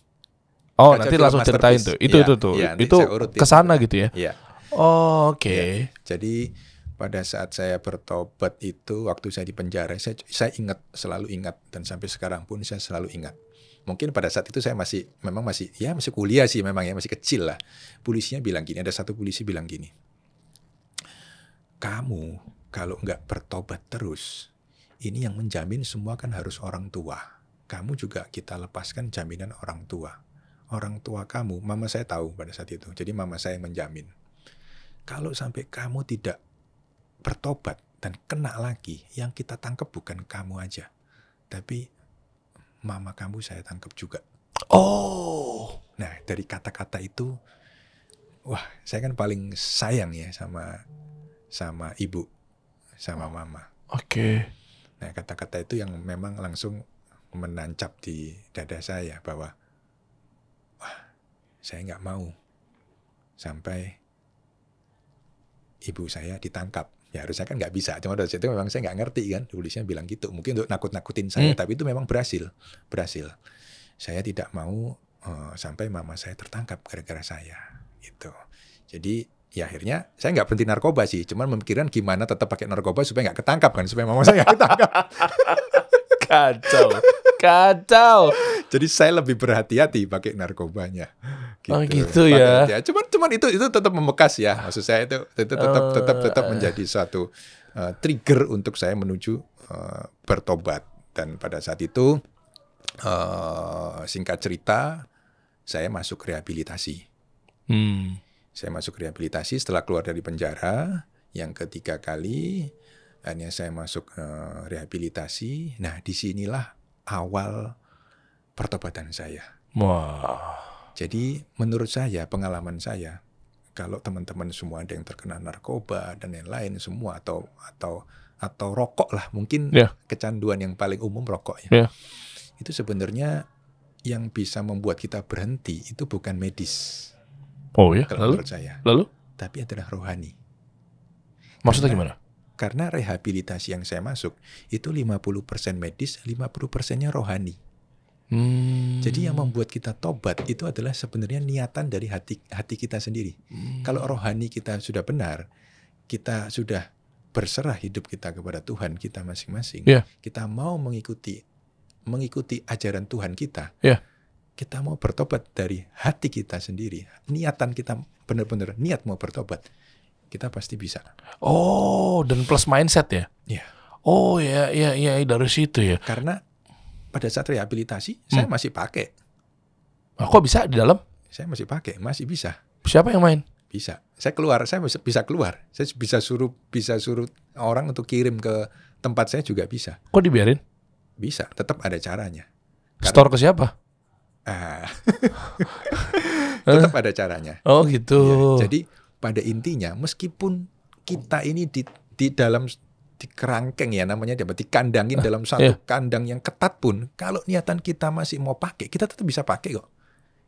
Oh, Kaca nanti film langsung ceritain tuh. Masterpiece. Itu tuh. Iya, nanti Itu saya urutin. kesana gitu ya? Iya. Oh, oke. Ya, jadi pada saat saya bertobat itu, waktu saya di penjara, saya ingat, selalu ingat, dan sampai sekarang pun saya selalu ingat. Mungkin pada saat itu saya masih kuliah sih, memang ya masih kecil lah. Polisinya bilang gini, ada satu polisi bilang gini, kamu kalau nggak bertobat terus, ini yang menjamin semua kan harus orang tua. Kamu juga kita lepaskan jaminan orang tua. Orang tua kamu, mama saya tahu pada saat itu, jadi mama saya menjamin. Kalau sampai kamu tidak bertobat dan kena lagi, yang kita tangkap bukan kamu aja, tapi mama kamu saya tangkap juga. Oh. Nah, dari kata-kata itu, wah, saya kan paling sayang ya sama ibu, sama mama. Oke. Nah, kata-kata itu yang memang langsung menancap di dada saya bahwa, wah, saya nggak mau sampai ibu saya ditangkap. Ya harusnya kan nggak bisa. Cuma dari situ memang saya nggak ngerti kan. Polisinya bilang gitu. Mungkin untuk nakut-nakutin saya. Tapi itu memang berhasil. Saya tidak mau sampai mama saya tertangkap gara-gara saya. Gitu. Jadi ya akhirnya saya nggak berhenti narkoba sih. Cuman memikirkan gimana tetap pakai narkoba supaya nggak ketangkap kan. Supaya mama saya nggak ketangkap. Kacau. Jadi saya lebih berhati-hati pakai narkobanya. Gitu. Oh gitu ya. Cuman itu tetap membekas ya. Maksud saya itu tetap menjadi suatu trigger untuk saya menuju bertobat. Dan pada saat itu singkat cerita saya masuk rehabilitasi. Saya masuk rehabilitasi setelah keluar dari penjara yang ketiga kali. Akhirnya saya masuk rehabilitasi. Nah, disinilah awal pertobatan saya. Wah. Jadi menurut saya, pengalaman saya, kalau teman-teman semua ada yang terkena narkoba dan lain-lain semua atau rokok lah, mungkin kecanduan yang paling umum rokok ya. Itu sebenarnya yang bisa membuat kita berhenti itu bukan medis. Oh ya, kalau menurut saya. Lalu? Tapi adalah rohani. Maksudnya gimana? Karena rehabilitasi yang saya masuk itu 50% medis, 50%-nya rohani. Jadi yang membuat kita tobat itu adalah sebenarnya niatan dari hati kita sendiri. Kalau rohani kita sudah benar, kita sudah berserah hidup kita kepada Tuhan kita masing-masing. Kita mau mengikuti ajaran Tuhan kita. Kita mau bertobat dari hati kita sendiri. Niatan kita benar-benar niat mau bertobat. Kita pasti bisa. Oh, dan plus mindset ya? Iya. Oh ya dari situ ya. Karena pada saat rehabilitasi saya masih pakai. Kok bisa di dalam? Saya masih pakai, masih bisa. Siapa yang main? Bisa. Saya bisa keluar. Saya bisa suruh orang untuk kirim ke tempat saya juga bisa. Kok dibiarin? Bisa, tetap ada caranya. Store ke siapa? Tetap ada caranya. Oh gitu. Ya, jadi pada intinya meskipun kita ini di dalam di kerangkeng ya namanya, dikandangin dalam satu kandang yang ketat pun, kalau niatan kita masih mau pakai, kita tetap bisa pakai kok.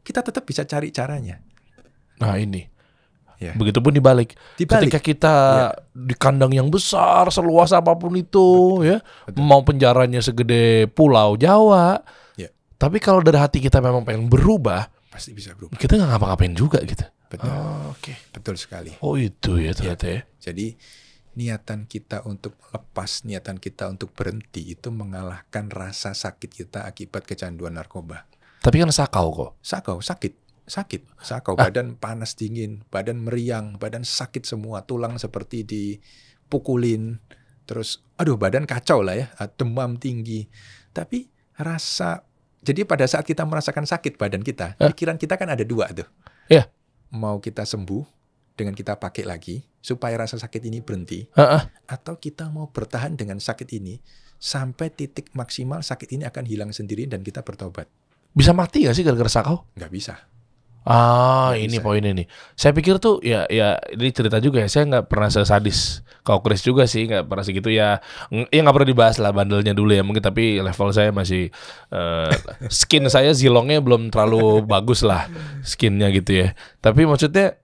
Kita tetap bisa cari caranya. Nah ini, begitupun dibalik. Ketika kita di kandang yang besar, seluas apapun itu, mau penjaranya segede Pulau Jawa, tapi kalau dari hati kita memang pengen berubah, pasti bisa berubah. Kita nggak ngapa-ngapain juga gitu. Betul. Betul sekali. Oh itu ya ternyata ya. Jadi niatan kita untuk lepas, niatan kita untuk berhenti itu mengalahkan rasa sakit kita akibat kecanduan narkoba. Tapi kan sakau kok. Sakau, badan panas dingin, badan meriang, badan sakit semua, tulang seperti dipukulin, terus badan kacau lah ya, demam tinggi. Tapi jadi pada saat kita merasakan sakit badan kita, pikiran kita kan ada dua tuh. Mau kita sembuh dengan kita pakai lagi supaya rasa sakit ini berhenti, atau kita mau bertahan dengan sakit ini sampai titik maksimal sakit ini akan hilang sendiri dan kita bertobat. Bisa mati gak sih gara-gara sakau? Nggak bisa. Ah, Nggak ini bisa. poinnya nih. Saya pikir tuh ya ini cerita juga ya. Saya nggak pernah sesadis kau Chris juga sih, nggak pernah segitu ya. Ya nggak perlu dibahas lah bandelnya dulu ya mungkin. Tapi level saya masih skin saya zilongnya belum terlalu bagus lah skinnya gitu ya. Tapi maksudnya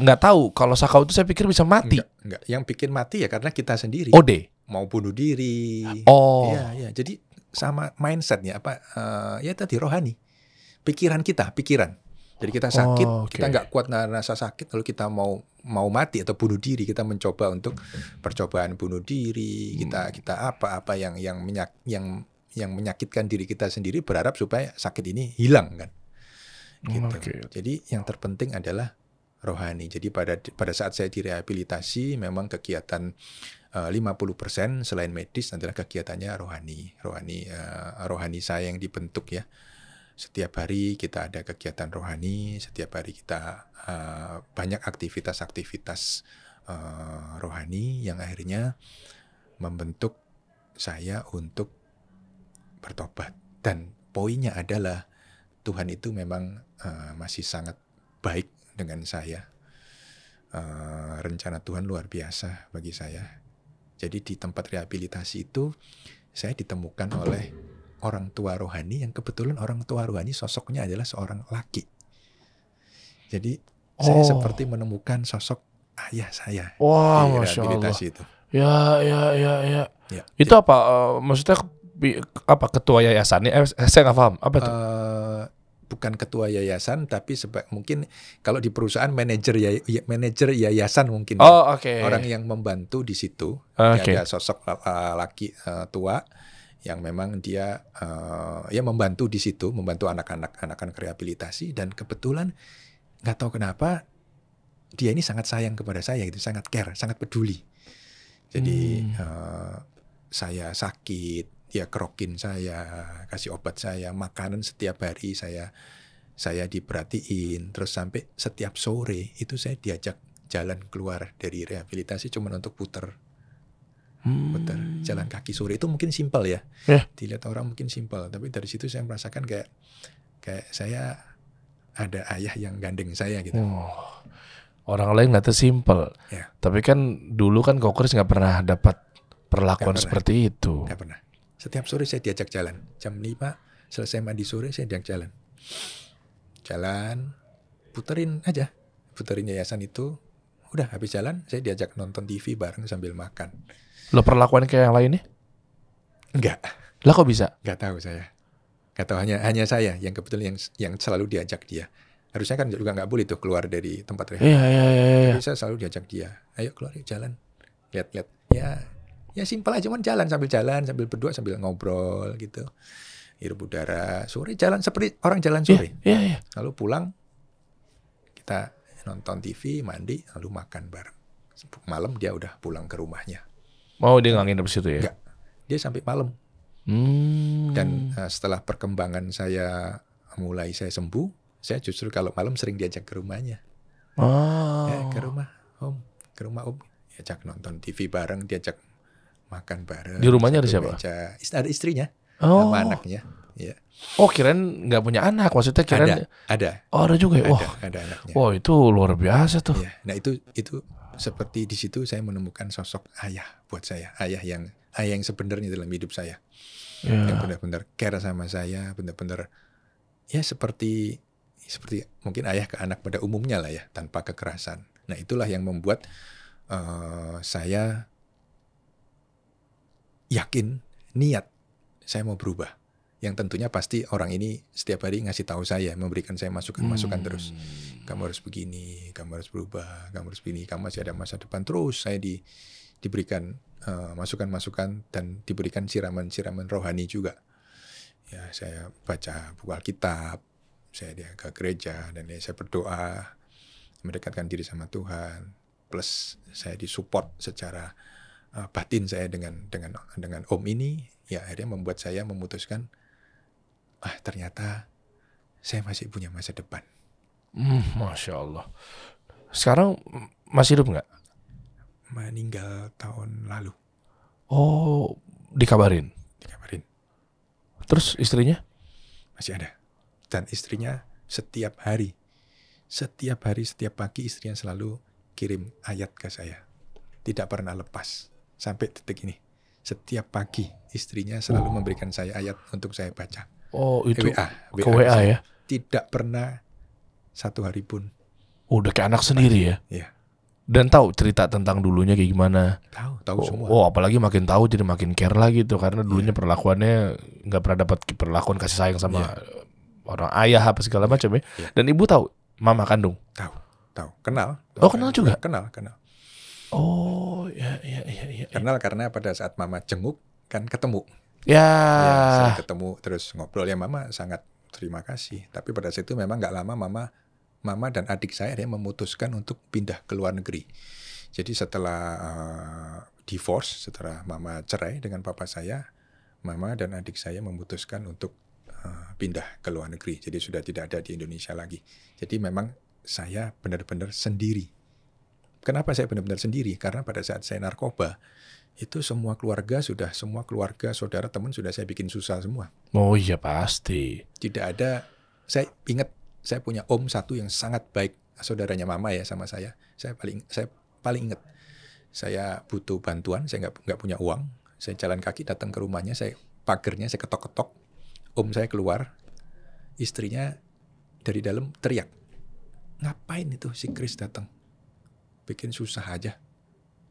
nggak tahu kalau sakau itu saya pikir bisa mati. Enggak. Yang bikin mati ya karena kita sendiri. OD. Mau bunuh diri. Oh. Iya. Jadi sama mindsetnya ya tadi rohani. Pikiran. Jadi kita sakit, Oh, oke. kita nggak kuat rasa sakit, lalu kita mau mati atau bunuh diri, kita mencoba untuk percobaan bunuh diri, kita apa yang menyakitkan diri kita sendiri, berharap supaya sakit ini hilang kan. Gitu. Oke. Jadi yang terpenting adalah rohani. Jadi pada saat saya direhabilitasi, memang kegiatan 50% selain medis adalah kegiatannya rohani saya yang dibentuk ya. Setiap hari kita ada kegiatan rohani, setiap hari kita banyak aktivitas-aktivitas rohani yang akhirnya membentuk saya untuk bertobat. Dan poinnya adalah Tuhan itu memang masih sangat baik dengan saya. Rencana Tuhan luar biasa bagi saya. Jadi di tempat rehabilitasi itu saya ditemukan oleh orang tua rohani yang kebetulan orang tua rohani sosoknya adalah seorang laki. Jadi saya seperti menemukan sosok ayah saya Wah, di Masya Allah. rehabilitasi itu. Ya. Ya. Itu apa? Maksudnya apa ketua yayasannya? Saya nggak paham. Apa itu? Bukan ketua yayasan, tapi mungkin kalau di perusahaan manajer yayasan mungkin. Oh, oke. Orang yang membantu di situ. Oke. Ada sosok laki tua yang memang dia ya membantu di situ, membantu anak-anak rehabilitasi, dan kebetulan nggak tahu kenapa dia ini sangat sayang kepada saya, gitu, sangat care, sangat peduli. Jadi saya sakit, dia kerokin saya, kasih obat saya, makanan setiap hari saya diperhatiin, terus sampai setiap sore itu saya diajak jalan keluar dari rehabilitasi cuma untuk putar jalan kaki sore. Itu mungkin simpel ya. Dilihat orang mungkin simpel, tapi dari situ saya merasakan kayak saya ada ayah yang gandeng saya gitu. Orang lain nggak simpel. Ya. Tapi kan dulu kan Kok Chris nggak pernah dapat perlakuan seperti itu. Nggak pernah. Setiap sore saya diajak jalan. Jam 5 selesai mandi sore saya diajak jalan, puterin yayasan itu. Udah habis jalan saya diajak nonton TV bareng sambil makan. Lo perlakuan kayak yang lainnya? Enggak. Lah kok bisa? Enggak tahu saya. Enggak tahu, hanya saya yang kebetulan yang selalu diajak dia. Harusnya kan juga nggak boleh tuh keluar dari tempat rehab. Iya. Tapi saya selalu diajak dia. Ayo keluar, yuk jalan. Lihat. Ya simpel aja, cuman jalan sambil berdua sambil ngobrol gitu. Hirup udara. Sore jalan seperti orang jalan sore. Iya. Lalu pulang kita nonton TV, mandi, lalu makan bareng. Malam dia udah pulang ke rumahnya. Mau dia nggak nginep situ ya? Enggak. Dia sampai malam. Dan setelah perkembangan saya sembuh, saya justru kalau malam sering diajak ke rumahnya. Ke rumah om, diajak nonton TV bareng, diajak makan bareng. Di rumahnya ada siapa? Ada istrinya, sama anaknya. Ya. Oh, kirain nggak punya anak, maksudnya kirain ada. Oh, ada juga ya. Ada anaknya. Wah, itu luar biasa tuh. Ya. Nah itu seperti di situ saya menemukan sosok ayah buat saya, ayah yang sebenarnya dalam hidup saya. Yang benar-benar care sama saya, benar-benar ya seperti mungkin ayah ke anak pada umumnya lah ya, tanpa kekerasan. Nah itulah yang membuat saya yakin, niat saya mau berubah. Yang tentunya pasti orang ini setiap hari ngasih tahu saya, memberikan saya masukan terus. Kamu harus begini, kamu harus berubah, kamu harus begini, kamu masih ada masa depan. Terus saya diberikan masukan-masukan dan diberikan siraman-siraman rohani juga. Ya, saya baca buku Alkitab, saya ke gereja, dan saya berdoa mendekatkan diri sama Tuhan. Plus saya disupport secara batin saya dengan om ini. Ya akhirnya membuat saya memutuskan, ternyata saya masih punya masa depan. Masya Allah. Sekarang masih hidup nggak? Meninggal tahun lalu. Oh, dikabarin. Dikabarin. Terus istrinya? Masih ada. Dan istrinya setiap pagi istrinya selalu kirim ayat ke saya. Tidak pernah lepas sampai detik ini. Setiap pagi istrinya selalu memberikan saya ayat untuk saya baca. Oh, itu WA ke WA ya. Tidak pernah satu hari pun. Udah kayak anak sendiri ya. Iya. Dan tahu cerita tentang dulunya kayak gimana. Tahu semua. Oh, apalagi makin tahu jadi makin care lagi tuh, karena dulunya perlakuannya nggak pernah dapat perlakuan kasih sayang sama orang ayah apa segala macam ya. Iya. Dan ibu tahu mama kandung. Tahu. Kenal. Oh, kenal juga? Kenal. Oh, ya. Kenal karena pada saat mama jenguk kan ketemu. Ya. Saya ketemu terus ngobrol, ya mama sangat terima kasih. Tapi pada saat itu memang nggak lama mama dan adik saya dia memutuskan untuk pindah ke luar negeri. Jadi setelah divorce, setelah mama cerai dengan papa saya, mama dan adik saya memutuskan untuk pindah ke luar negeri. Jadi sudah tidak ada di Indonesia lagi. Jadi memang saya benar-benar sendiri. Kenapa saya benar-benar sendiri? Karena pada saat saya narkoba, itu semua keluarga, saudara, teman sudah saya bikin susah semua. Oh iya pasti. Tidak ada, saya ingat saya punya om satu yang sangat baik, saudaranya mama ya sama saya. Saya paling ingat. Saya butuh bantuan, saya nggak punya uang. Saya jalan kaki datang ke rumahnya, pagernya saya ketok-ketok. Om saya keluar, istrinya dari dalam teriak. Ngapain itu si Chris datang? Bikin susah aja.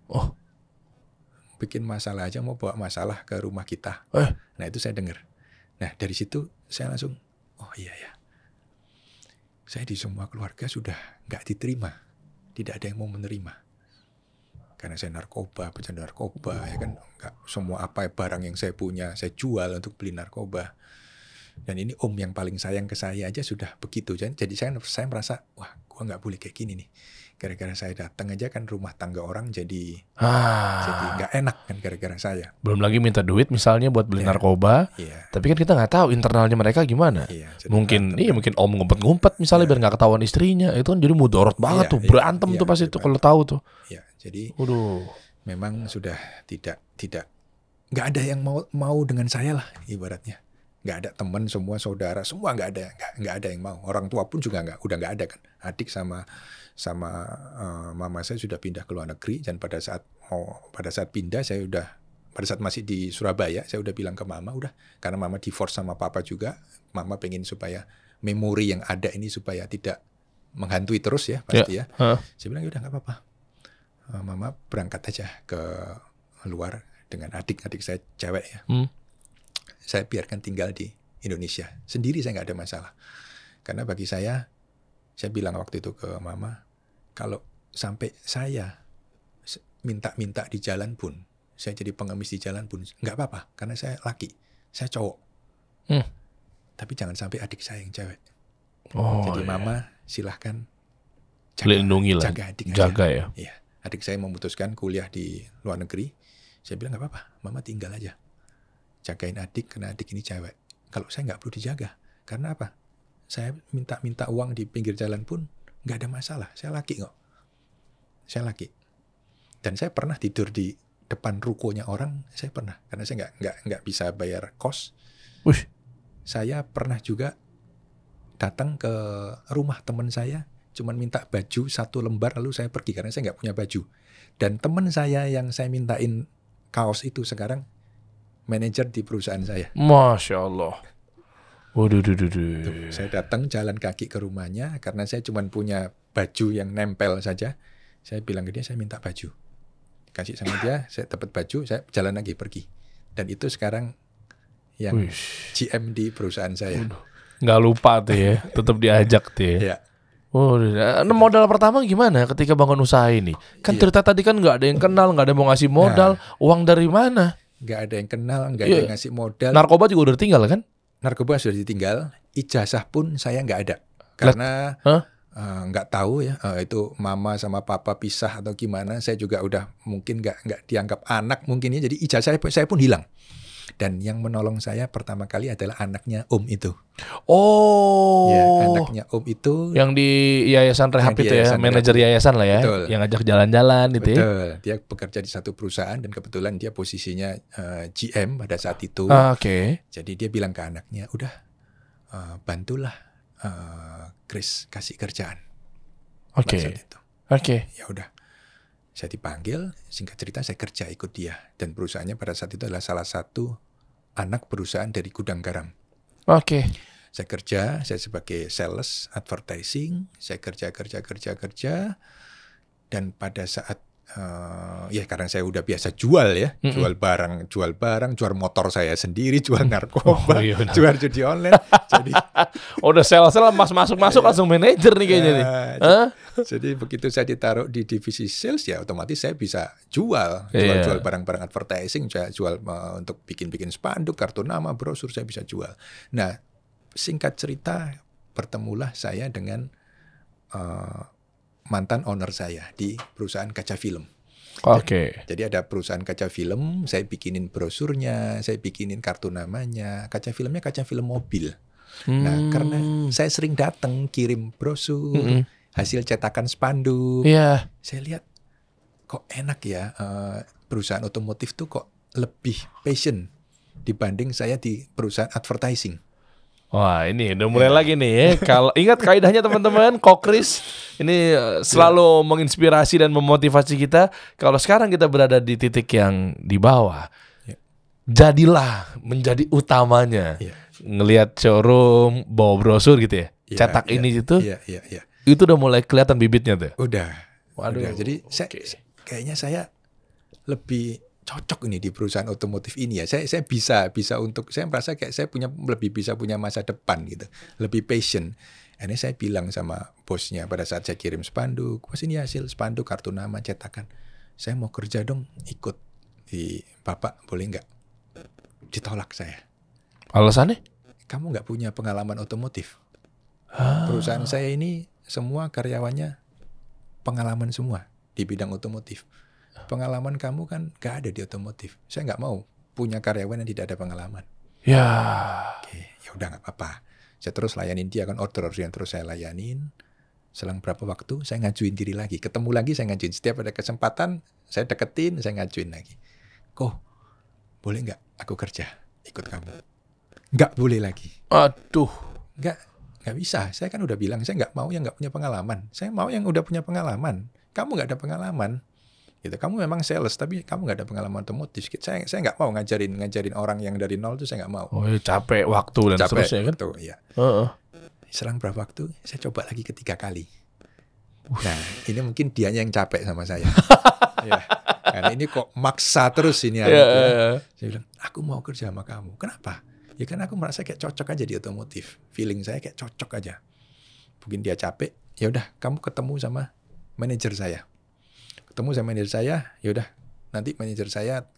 Oh. Bikin masalah aja, mau bawa masalah ke rumah kita. Nah itu saya dengar. Nah dari situ saya langsung, oh iya ya. Saya di semua keluarga sudah nggak diterima. Tidak ada yang mau menerima. Karena saya pecandu narkoba, ya kan. Nggak semua barang yang saya punya, saya jual untuk beli narkoba. Dan ini om yang paling sayang ke saya aja sudah begitu. Jadi saya merasa, wah gua nggak boleh kayak gini nih. Gara-gara saya datang aja kan rumah tangga orang jadi nggak enak kan gara-gara saya. Belum lagi minta duit misalnya buat beli narkoba. Tapi kan kita nggak tahu internalnya mereka gimana. Mungkin om ngumpet-ngumpet misalnya biar nggak ketahuan istrinya. Itu kan jadi mudarat banget tuh, berantem tuh pasti tuh kalau tahu tuh. Iya, jadi memang sudah tidak nggak ada yang mau dengan saya lah ibaratnya. Nggak ada teman, semua saudara, semua nggak ada yang mau. Orang tua pun juga udah nggak ada kan. Adik sama mama saya sudah pindah ke luar negeri, dan pada saat pindah pada saat masih di Surabaya saya udah bilang ke mama, udah, karena mama divorce sama papa juga, mama pengen supaya memori yang ada ini supaya tidak menghantui terus ya pasti ya. Saya bilang udah nggak apa-apa, mama berangkat aja ke luar dengan adik-adik saya cewek ya. Saya biarkan tinggal di Indonesia sendiri, saya nggak ada masalah. Karena bagi saya bilang waktu itu ke mama, kalau sampai saya minta di jalan pun, saya jadi pengemis di jalan pun, nggak apa-apa, karena saya laki, saya cowok. Tapi jangan sampai adik saya yang cewek. Jadi mama silahkan jaga adik aja. Ya. Iya. Adik saya memutuskan kuliah di luar negeri. Saya bilang nggak apa-apa, mama tinggal aja. Jagain adik, karena adik ini cewek. Kalau saya nggak perlu dijaga. Karena apa? Saya minta uang di pinggir jalan pun nggak ada masalah. Saya laki kok. Saya laki. Dan saya pernah tidur di depan rukonya orang. Saya pernah. Karena saya nggak bisa bayar kos. Saya pernah juga datang ke rumah teman saya, cuman minta baju 1 lembar lalu saya pergi karena saya nggak punya baju. Dan teman saya yang saya mintain kaos itu sekarang manajer di perusahaan saya. Masya Allah. Waduh. Saya datang jalan kaki ke rumahnya karena saya cuma punya baju yang nempel saja. Saya bilang ke dia, saya minta baju. Kasih sama dia, saya dapat baju, saya jalan lagi pergi. Dan itu sekarang yang GM di perusahaan saya. Nggak lupa tuh ya, tetap diajak tuh ya. Modal pertama gimana ketika bangun usaha ini? Kan cerita tadi kan nggak ada yang kenal, nggak ada yang mau ngasih modal. Uang dari mana? Nggak ada yang kenal, nggak ada yang ngasih modal. Narkoba juga udah tinggal kan? Narkoba sudah ditinggal, ijazah pun saya nggak ada. Karena nggak tahu ya, itu mama sama papa pisah atau gimana. Saya juga udah mungkin nggak dianggap anak mungkin ya. Jadi ijazah saya pun hilang. Dan yang menolong saya pertama kali adalah anaknya om itu. Anaknya om itu. Yang di Yayasan Rehab itu ya, manajer yayasan lah ya. Betul. Yang ngajak jalan-jalan itu ya. Betul, dia bekerja di satu perusahaan dan kebetulan dia posisinya GM pada saat itu. Oke. Jadi dia bilang ke anaknya, udah bantulah Chris kasih kerjaan. Oke. Pada saat itu. Oke. Ya udah, saya dipanggil, singkat cerita saya kerja ikut dia. Dan perusahaannya pada saat itu adalah salah satu anak perusahaan dari Gudang Garam. Oke. Saya kerja, saya sebagai sales advertising, saya kerja. Dan pada saat ya karena saya udah biasa jual ya, jual barang, jual motor saya sendiri, jual narkoba, iya benar. jual judi online. Jadi Udah sales masuk langsung manajer nih kayaknya nih. Hah? jadi begitu saya ditaruh di divisi sales ya otomatis saya bisa jual barang-barang advertising, saya jual untuk bikin spanduk, kartu nama, brosur saya bisa jual. Nah, singkat cerita bertemulah saya dengan mantan owner saya di perusahaan kaca film. Oke. Jadi ada perusahaan kaca film, saya bikinin brosurnya, saya bikinin kartu namanya. Kaca filmnya kaca film mobil. Nah, karena saya sering datang kirim brosur, hasil cetakan spanduk. Iya. Saya lihat kok enak ya, perusahaan otomotif tuh kok lebih passion dibanding saya di perusahaan advertising. Wah, ini udah mulai lagi nih ya. Kalau ingat kaidahnya teman-teman, Ko Chris ini selalu menginspirasi dan memotivasi kita. Kalau sekarang kita berada di titik yang di bawah, jadilah menjadi utamanya. Ngelihat showroom, bawa brosur gitu ya. Cetak ini itu. Itu udah mulai kelihatan bibitnya tuh. Udah. Waduh. Udah. Jadi kayaknya saya lebih cocok ini di perusahaan otomotif ini ya. Saya bisa untuk, saya merasa kayak saya lebih bisa punya masa depan gitu, lebih passion. Ini saya bilang sama bosnya pada saat saya kirim spanduk, bos ini hasil spanduk, kartu nama, cetakan. Saya mau kerja dong, ikut di Bapak, boleh nggak? Ditolak saya. Alasannya? Kamu nggak punya pengalaman otomotif. Perusahaan saya ini semua karyawannya pengalaman semua di bidang otomotif. Pengalaman kamu kan gak ada di otomotif. Saya nggak mau punya karyawan yang tidak ada pengalaman. Ya. Oke, ya udah nggak apa-apa. Saya terus layanin dia kan, order yang terus saya layanin. Selang berapa waktu saya ngajuin diri lagi. Ketemu lagi saya ngajuin. Setiap ada kesempatan saya deketin, saya ngajuin lagi. Kok boleh nggak aku kerja ikut kamu? Nggak boleh lagi. Aduh. Nggak bisa. Saya kan udah bilang saya nggak mau yang nggak punya pengalaman. Saya mau yang udah punya pengalaman. Kamu nggak ada pengalaman. Gitu. Kamu memang sales tapi kamu nggak ada pengalaman otomotif. Saya nggak mau ngajarin orang yang dari nol itu saya nggak mau. Oh, capek waktu dan seterusnya kan. Betul, ya. Selang berapa waktu saya coba lagi ketiga kali. Nah, ini mungkin dianya yang capek sama saya. Ya. Karena ini kok maksa terus ini. Saya bilang, aku mau kerja sama kamu. Kenapa? Ya kan aku merasa kayak cocok aja di otomotif. Feeling saya kayak cocok aja. Mungkin dia capek. Ya udah, kamu ketemu sama manajer saya. Ketemu sama manajer saya, ya udah. Nanti manajer saya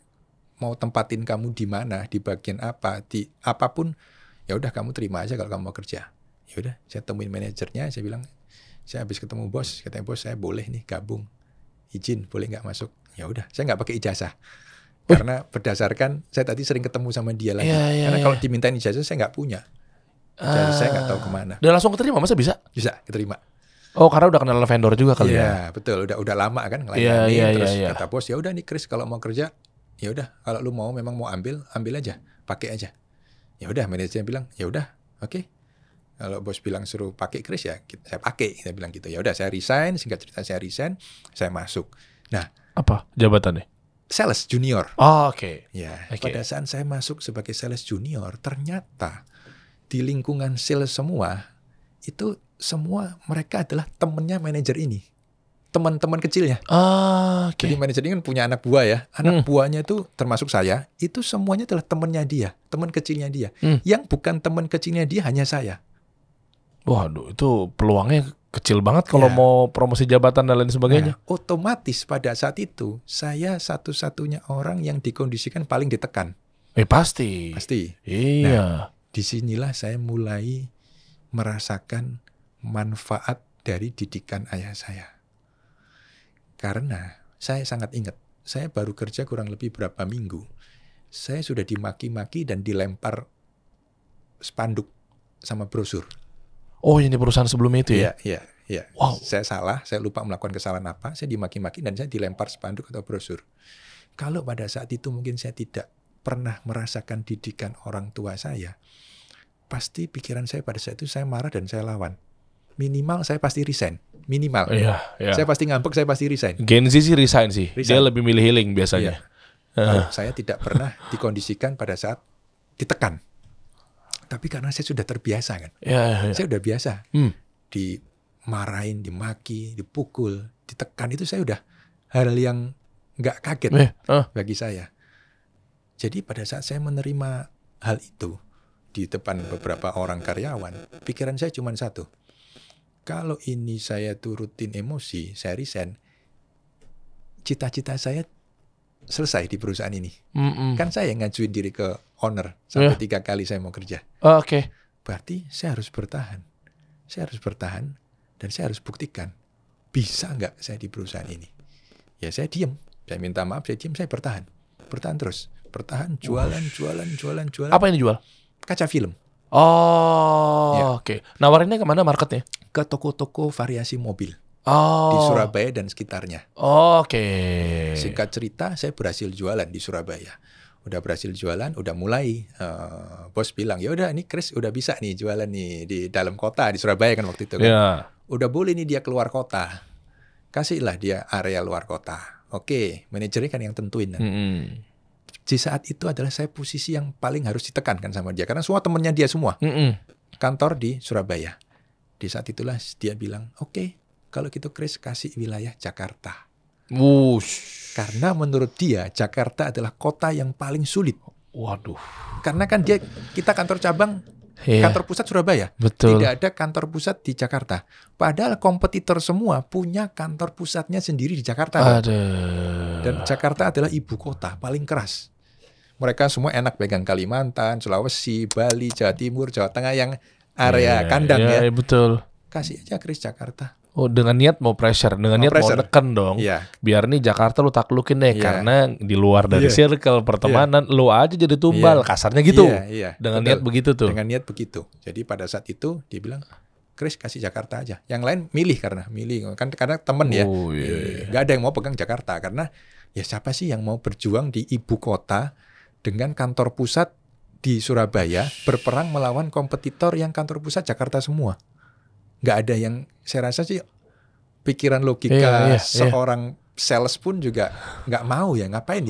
mau tempatin kamu di mana, di bagian apa, di apapun. Ya udah, kamu terima aja kalau kamu mau kerja. Ya udah, saya temuin manajernya, saya bilang, saya habis ketemu bos, katanya bos saya boleh nih gabung, izin boleh nggak masuk? Ya udah, saya nggak pakai ijazah. Karena berdasarkan saya tadi sering ketemu sama dia lagi. Karena kalau dimintain ijazah saya nggak punya. Ijazah saya nggak tahu kemana. Dan langsung keterima, masa bisa? Bisa keterima. Oh, karena udah kenal vendor juga kali ya. Iya, betul. Udah lama kan ngelayanin. Terus kata bos, ya udah nih Chris, kalau mau kerja, ya udah. Kalau lu memang mau ambil aja, pakai aja. Ya udah, manajernya bilang, ya udah, oke. Kalau bos bilang suruh pakai Chris ya, saya pakai. Saya bilang gitu. Ya udah, saya resign. Singkat cerita saya resign, saya masuk. Nah, apa jabatannya? Sales junior. Oh, oke. Ya, pada saat saya masuk sebagai sales junior, ternyata di lingkungan sales semua itu semua mereka adalah temennya manajer ini, teman-teman kecilnya. Jadi manajer ini kan punya anak buah ya, anak buahnya itu termasuk saya, itu semuanya adalah temannya dia, teman kecilnya dia. Yang bukan teman kecilnya dia hanya saya. Waduh, itu peluangnya kecil banget kalau mau promosi jabatan dan lain sebagainya. Nah, otomatis pada saat itu saya satu-satunya orang yang dikondisikan paling ditekan. Pasti. Iya. Nah, disinilah saya mulai merasakan manfaat dari didikan ayah saya. Karena saya sangat ingat, saya baru kerja kurang lebih berapa minggu. Saya sudah dimaki-maki dan dilempar spanduk sama brosur. Oh, ini perusahaan sebelumnya itu ya? Iya. Wow. Saya salah, saya lupa melakukan kesalahan apa, saya dimaki-maki dan saya dilempar spanduk atau brosur. Kalau pada saat itu mungkin saya tidak pernah merasakan didikan orang tua saya, pasti pikiran saya pada saat itu saya marah dan saya lawan. Minimal saya pasti resign. Minimal. Iya. Saya pasti ngambek, saya pasti resign. Gen Z sih resign sih. Dia lebih milih healing biasanya. Saya tidak pernah dikondisikan pada saat ditekan. Tapi karena saya sudah terbiasa kan. Saya udah biasa. Dimarahin, dimaki, dipukul, ditekan, itu saya udah hal yang nggak kaget bagi saya. Jadi pada saat saya menerima hal itu di depan beberapa orang karyawan, pikiran saya cuma satu. Kalau ini saya turutin emosi, saya resign, cita-cita saya selesai di perusahaan ini. Kan saya yang ngajuin diri ke owner sampai 3 kali saya mau kerja. Oke. Berarti saya harus bertahan. Saya harus bertahan dan saya harus buktikan bisa nggak saya di perusahaan ini. Ya saya diem, saya minta maaf, saya diem, saya bertahan. Bertahan terus. Bertahan, jualan. Apa yang dijual? Kaca film. Oke. Nawarinnya kemana marketnya? Ke toko-toko variasi mobil. Oh. Di Surabaya dan sekitarnya. Oke. Singkat cerita, saya berhasil jualan di Surabaya. Udah berhasil jualan, udah mulai. Bos bilang, ya udah, ini Chris udah bisa nih jualan nih di dalam kota di Surabaya kan waktu itu kan. Udah boleh nih dia keluar kota. Kasihlah dia area luar kota. Oke, manajernya kan yang tentuin. Di saat itu adalah saya posisi yang paling harus ditekan kan sama dia, karena semua temennya dia semua. Kantor di Surabaya. Di saat itulah dia bilang, oke, kalau gitu Chris kasih wilayah Jakarta. Karena menurut dia Jakarta adalah kota yang paling sulit. Waduh. Karena kan kita kantor cabang, kantor pusat Surabaya. Betul. Tidak ada kantor pusat di Jakarta. Padahal kompetitor semua punya kantor pusatnya sendiri di Jakarta. Dan Jakarta adalah ibu kota paling keras. Mereka semua enak pegang Kalimantan, Sulawesi, Bali, Jawa Timur, Jawa Tengah yang area kandang ya. Betul. Kasih aja Chris Jakarta. Oh, dengan niat mau pressure, dengan niat mau neken dong. Biar nih Jakarta lu taklukin deh, karena di luar dari circle pertemanan lu aja jadi tumbal, kasarnya gitu. Dengan niat begitu tuh. Dengan niat begitu. Jadi pada saat itu dia bilang, Chris kasih Jakarta aja. Yang lain milih kan karena temen ya. Gak ada yang mau pegang Jakarta karena ya siapa sih yang mau berjuang di ibu kota dengan kantor pusat di Surabaya berperang melawan kompetitor yang kantor pusat Jakarta semua. Nggak ada yang, saya rasa sih pikiran logika seorang sales pun juga nggak mau ya, ngapain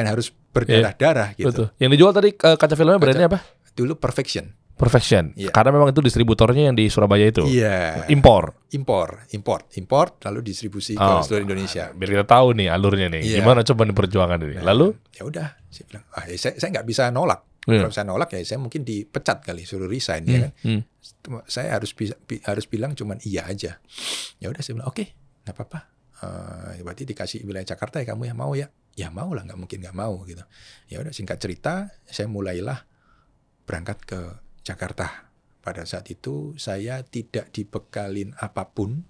harus berdarah-darah gitu. Betul. Yang dijual tadi kaca filmnya brandnya apa? Dulu Perfection. Karena memang itu distributornya yang di Surabaya itu. Import, lalu distribusi ke seluruh Indonesia. Biar kita tahu nih alurnya nih, gimana coba nih perjuangan ini. Lalu ya udah, saya bilang, saya nggak bisa nolak. Kalau saya nolak ya saya mungkin dipecat kali, suruh resign ya kan. Saya harus bilang cuman iya aja. Ya udah saya bilang oke, nggak apa-apa. Berarti dikasih wilayah Jakarta ya kamu ya, mau ya? Ya mau lah, nggak mungkin nggak mau gitu. Ya udah, singkat cerita saya mulailah berangkat ke Jakarta. Pada saat itu saya tidak dibekalin apapun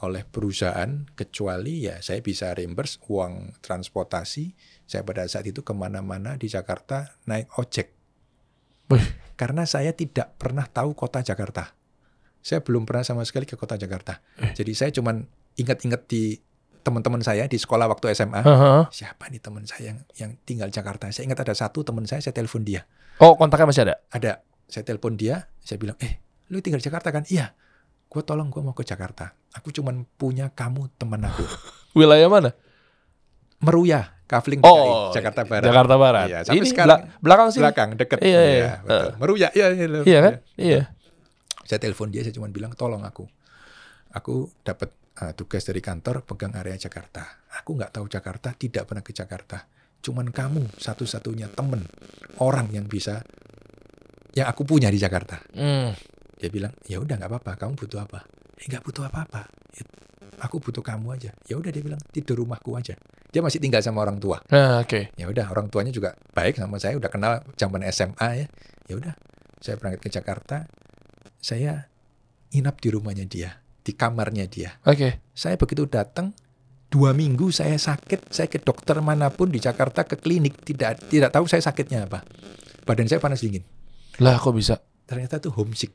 oleh perusahaan kecuali ya saya bisa reimburse uang transportasi. Saya pada saat itu kemana-mana di Jakarta naik ojek. Karena saya tidak pernah tahu kota Jakarta. Saya belum pernah sama sekali ke kota Jakarta. Jadi saya cuman ingat-ingat di teman-teman saya di sekolah waktu SMA. Siapa nih teman saya yang tinggal Jakarta? Saya ingat ada satu teman saya telepon dia. Oh, kontaknya masih ada? Ada. Saya telepon dia, saya bilang, lu tinggal di Jakarta kan? Iya. Gue mau ke Jakarta. Aku cuman punya kamu teman aku. Wilayah mana? Meruya, Kavling DKI, Jakarta Barat. Jakarta Barat. Iya, sampai ini sekarang belakang sini. Belakang, deket. Iya. Betul. Meruya, iya kan? Iya. Saya telepon dia, saya cuma bilang, tolong aku. Aku dapat tugas dari kantor pegang area Jakarta. Aku nggak tahu Jakarta, tidak pernah ke Jakarta. Cuman kamu satu-satunya temen orang yang bisa, yang aku punya di Jakarta. Dia bilang, ya udah nggak apa-apa. Kamu butuh apa? Nggak butuh apa-apa. Aku butuh kamu aja. Ya udah, dia bilang, tidur rumahku aja. Dia masih tinggal sama orang tua. Ya udah, orang tuanya juga baik sama saya. Udah kenal zaman SMA ya. Ya udah, saya berangkat ke Jakarta. Saya nginap di rumahnya dia, di kamarnya dia. Saya begitu datang, 2 minggu saya sakit. Saya ke dokter manapun di Jakarta, ke klinik, tidak tahu saya sakitnya apa. Badan saya panas dingin. Lah, kok bisa? Ternyata tuh homesick,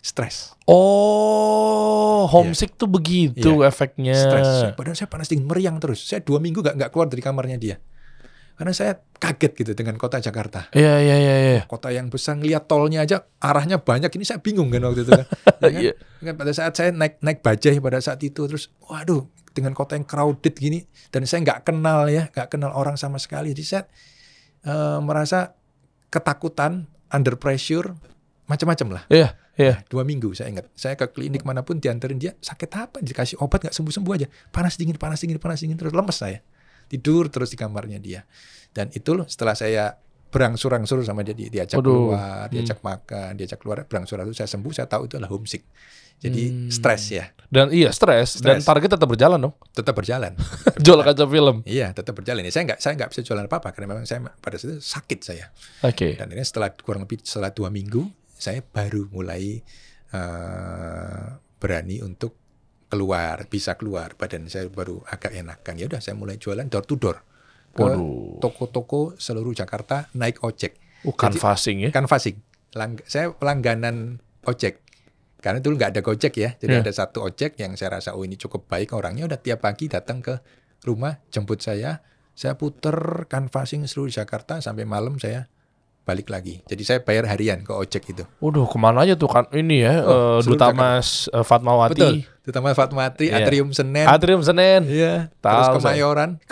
stres. Oh, homesick tuh begitu efeknya. Stres. Badan saya panas dingin, meriang terus. Saya 2 minggu nggak keluar dari kamarnya dia. Karena saya kaget gitu dengan kota Jakarta. Iya. Kota yang besar, ngeliat tolnya aja arahnya banyak, ini saya bingung kan waktu itu kan. Ya kan? Iya. Kan pada saat saya naik bajai pada saat itu, terus waduh dengan kota yang crowded gini, dan saya nggak kenal orang sama sekali. Jadi saya merasa ketakutan, under pressure, macam-macam lah. Iya. 2 minggu saya ingat. Saya ke klinik manapun dianterin dia, sakit apa? Dikasih obat nggak sembuh-sembuh aja. Panas dingin, terus lemes saya. Tidur terus di kamarnya dia. Dan itu loh setelah saya berangsur-angsur sama dia, diajak keluar, diajak makan, diajak keluar, berangsur-angsur saya sembuh, saya tahu itu adalah homesick. Jadi stres ya. Dan stres. Dan target tetap berjalan dong. Tetap berjalan. Jual kaca film. Iya, tetap berjalan. Saya nggak bisa jualan apa-apa karena memang saya pada saat itu sakit saya. Oke. Dan ini kurang lebih setelah 2 minggu saya baru mulai berani untuk bisa keluar, badan saya baru agak enakan. Ya udah saya mulai jualan door to door ke toko-toko seluruh Jakarta, naik ojek. Canvassing ya? Canvassing. Saya pelangganan ojek. Karena dulu nggak ada Gojek ya, jadi ada satu ojek yang saya rasa ini cukup baik orangnya. Udah tiap pagi datang ke rumah, jemput saya puter canvassing seluruh Jakarta sampai malam saya balik lagi. Jadi saya bayar harian ke ojek itu. Waduh, kemana aja tuh kan ini ya, Duta Mas Fatmawati. Betul, Duta Mas Fatmawati, Atrium Senen. Iya. Terus Kemayoran.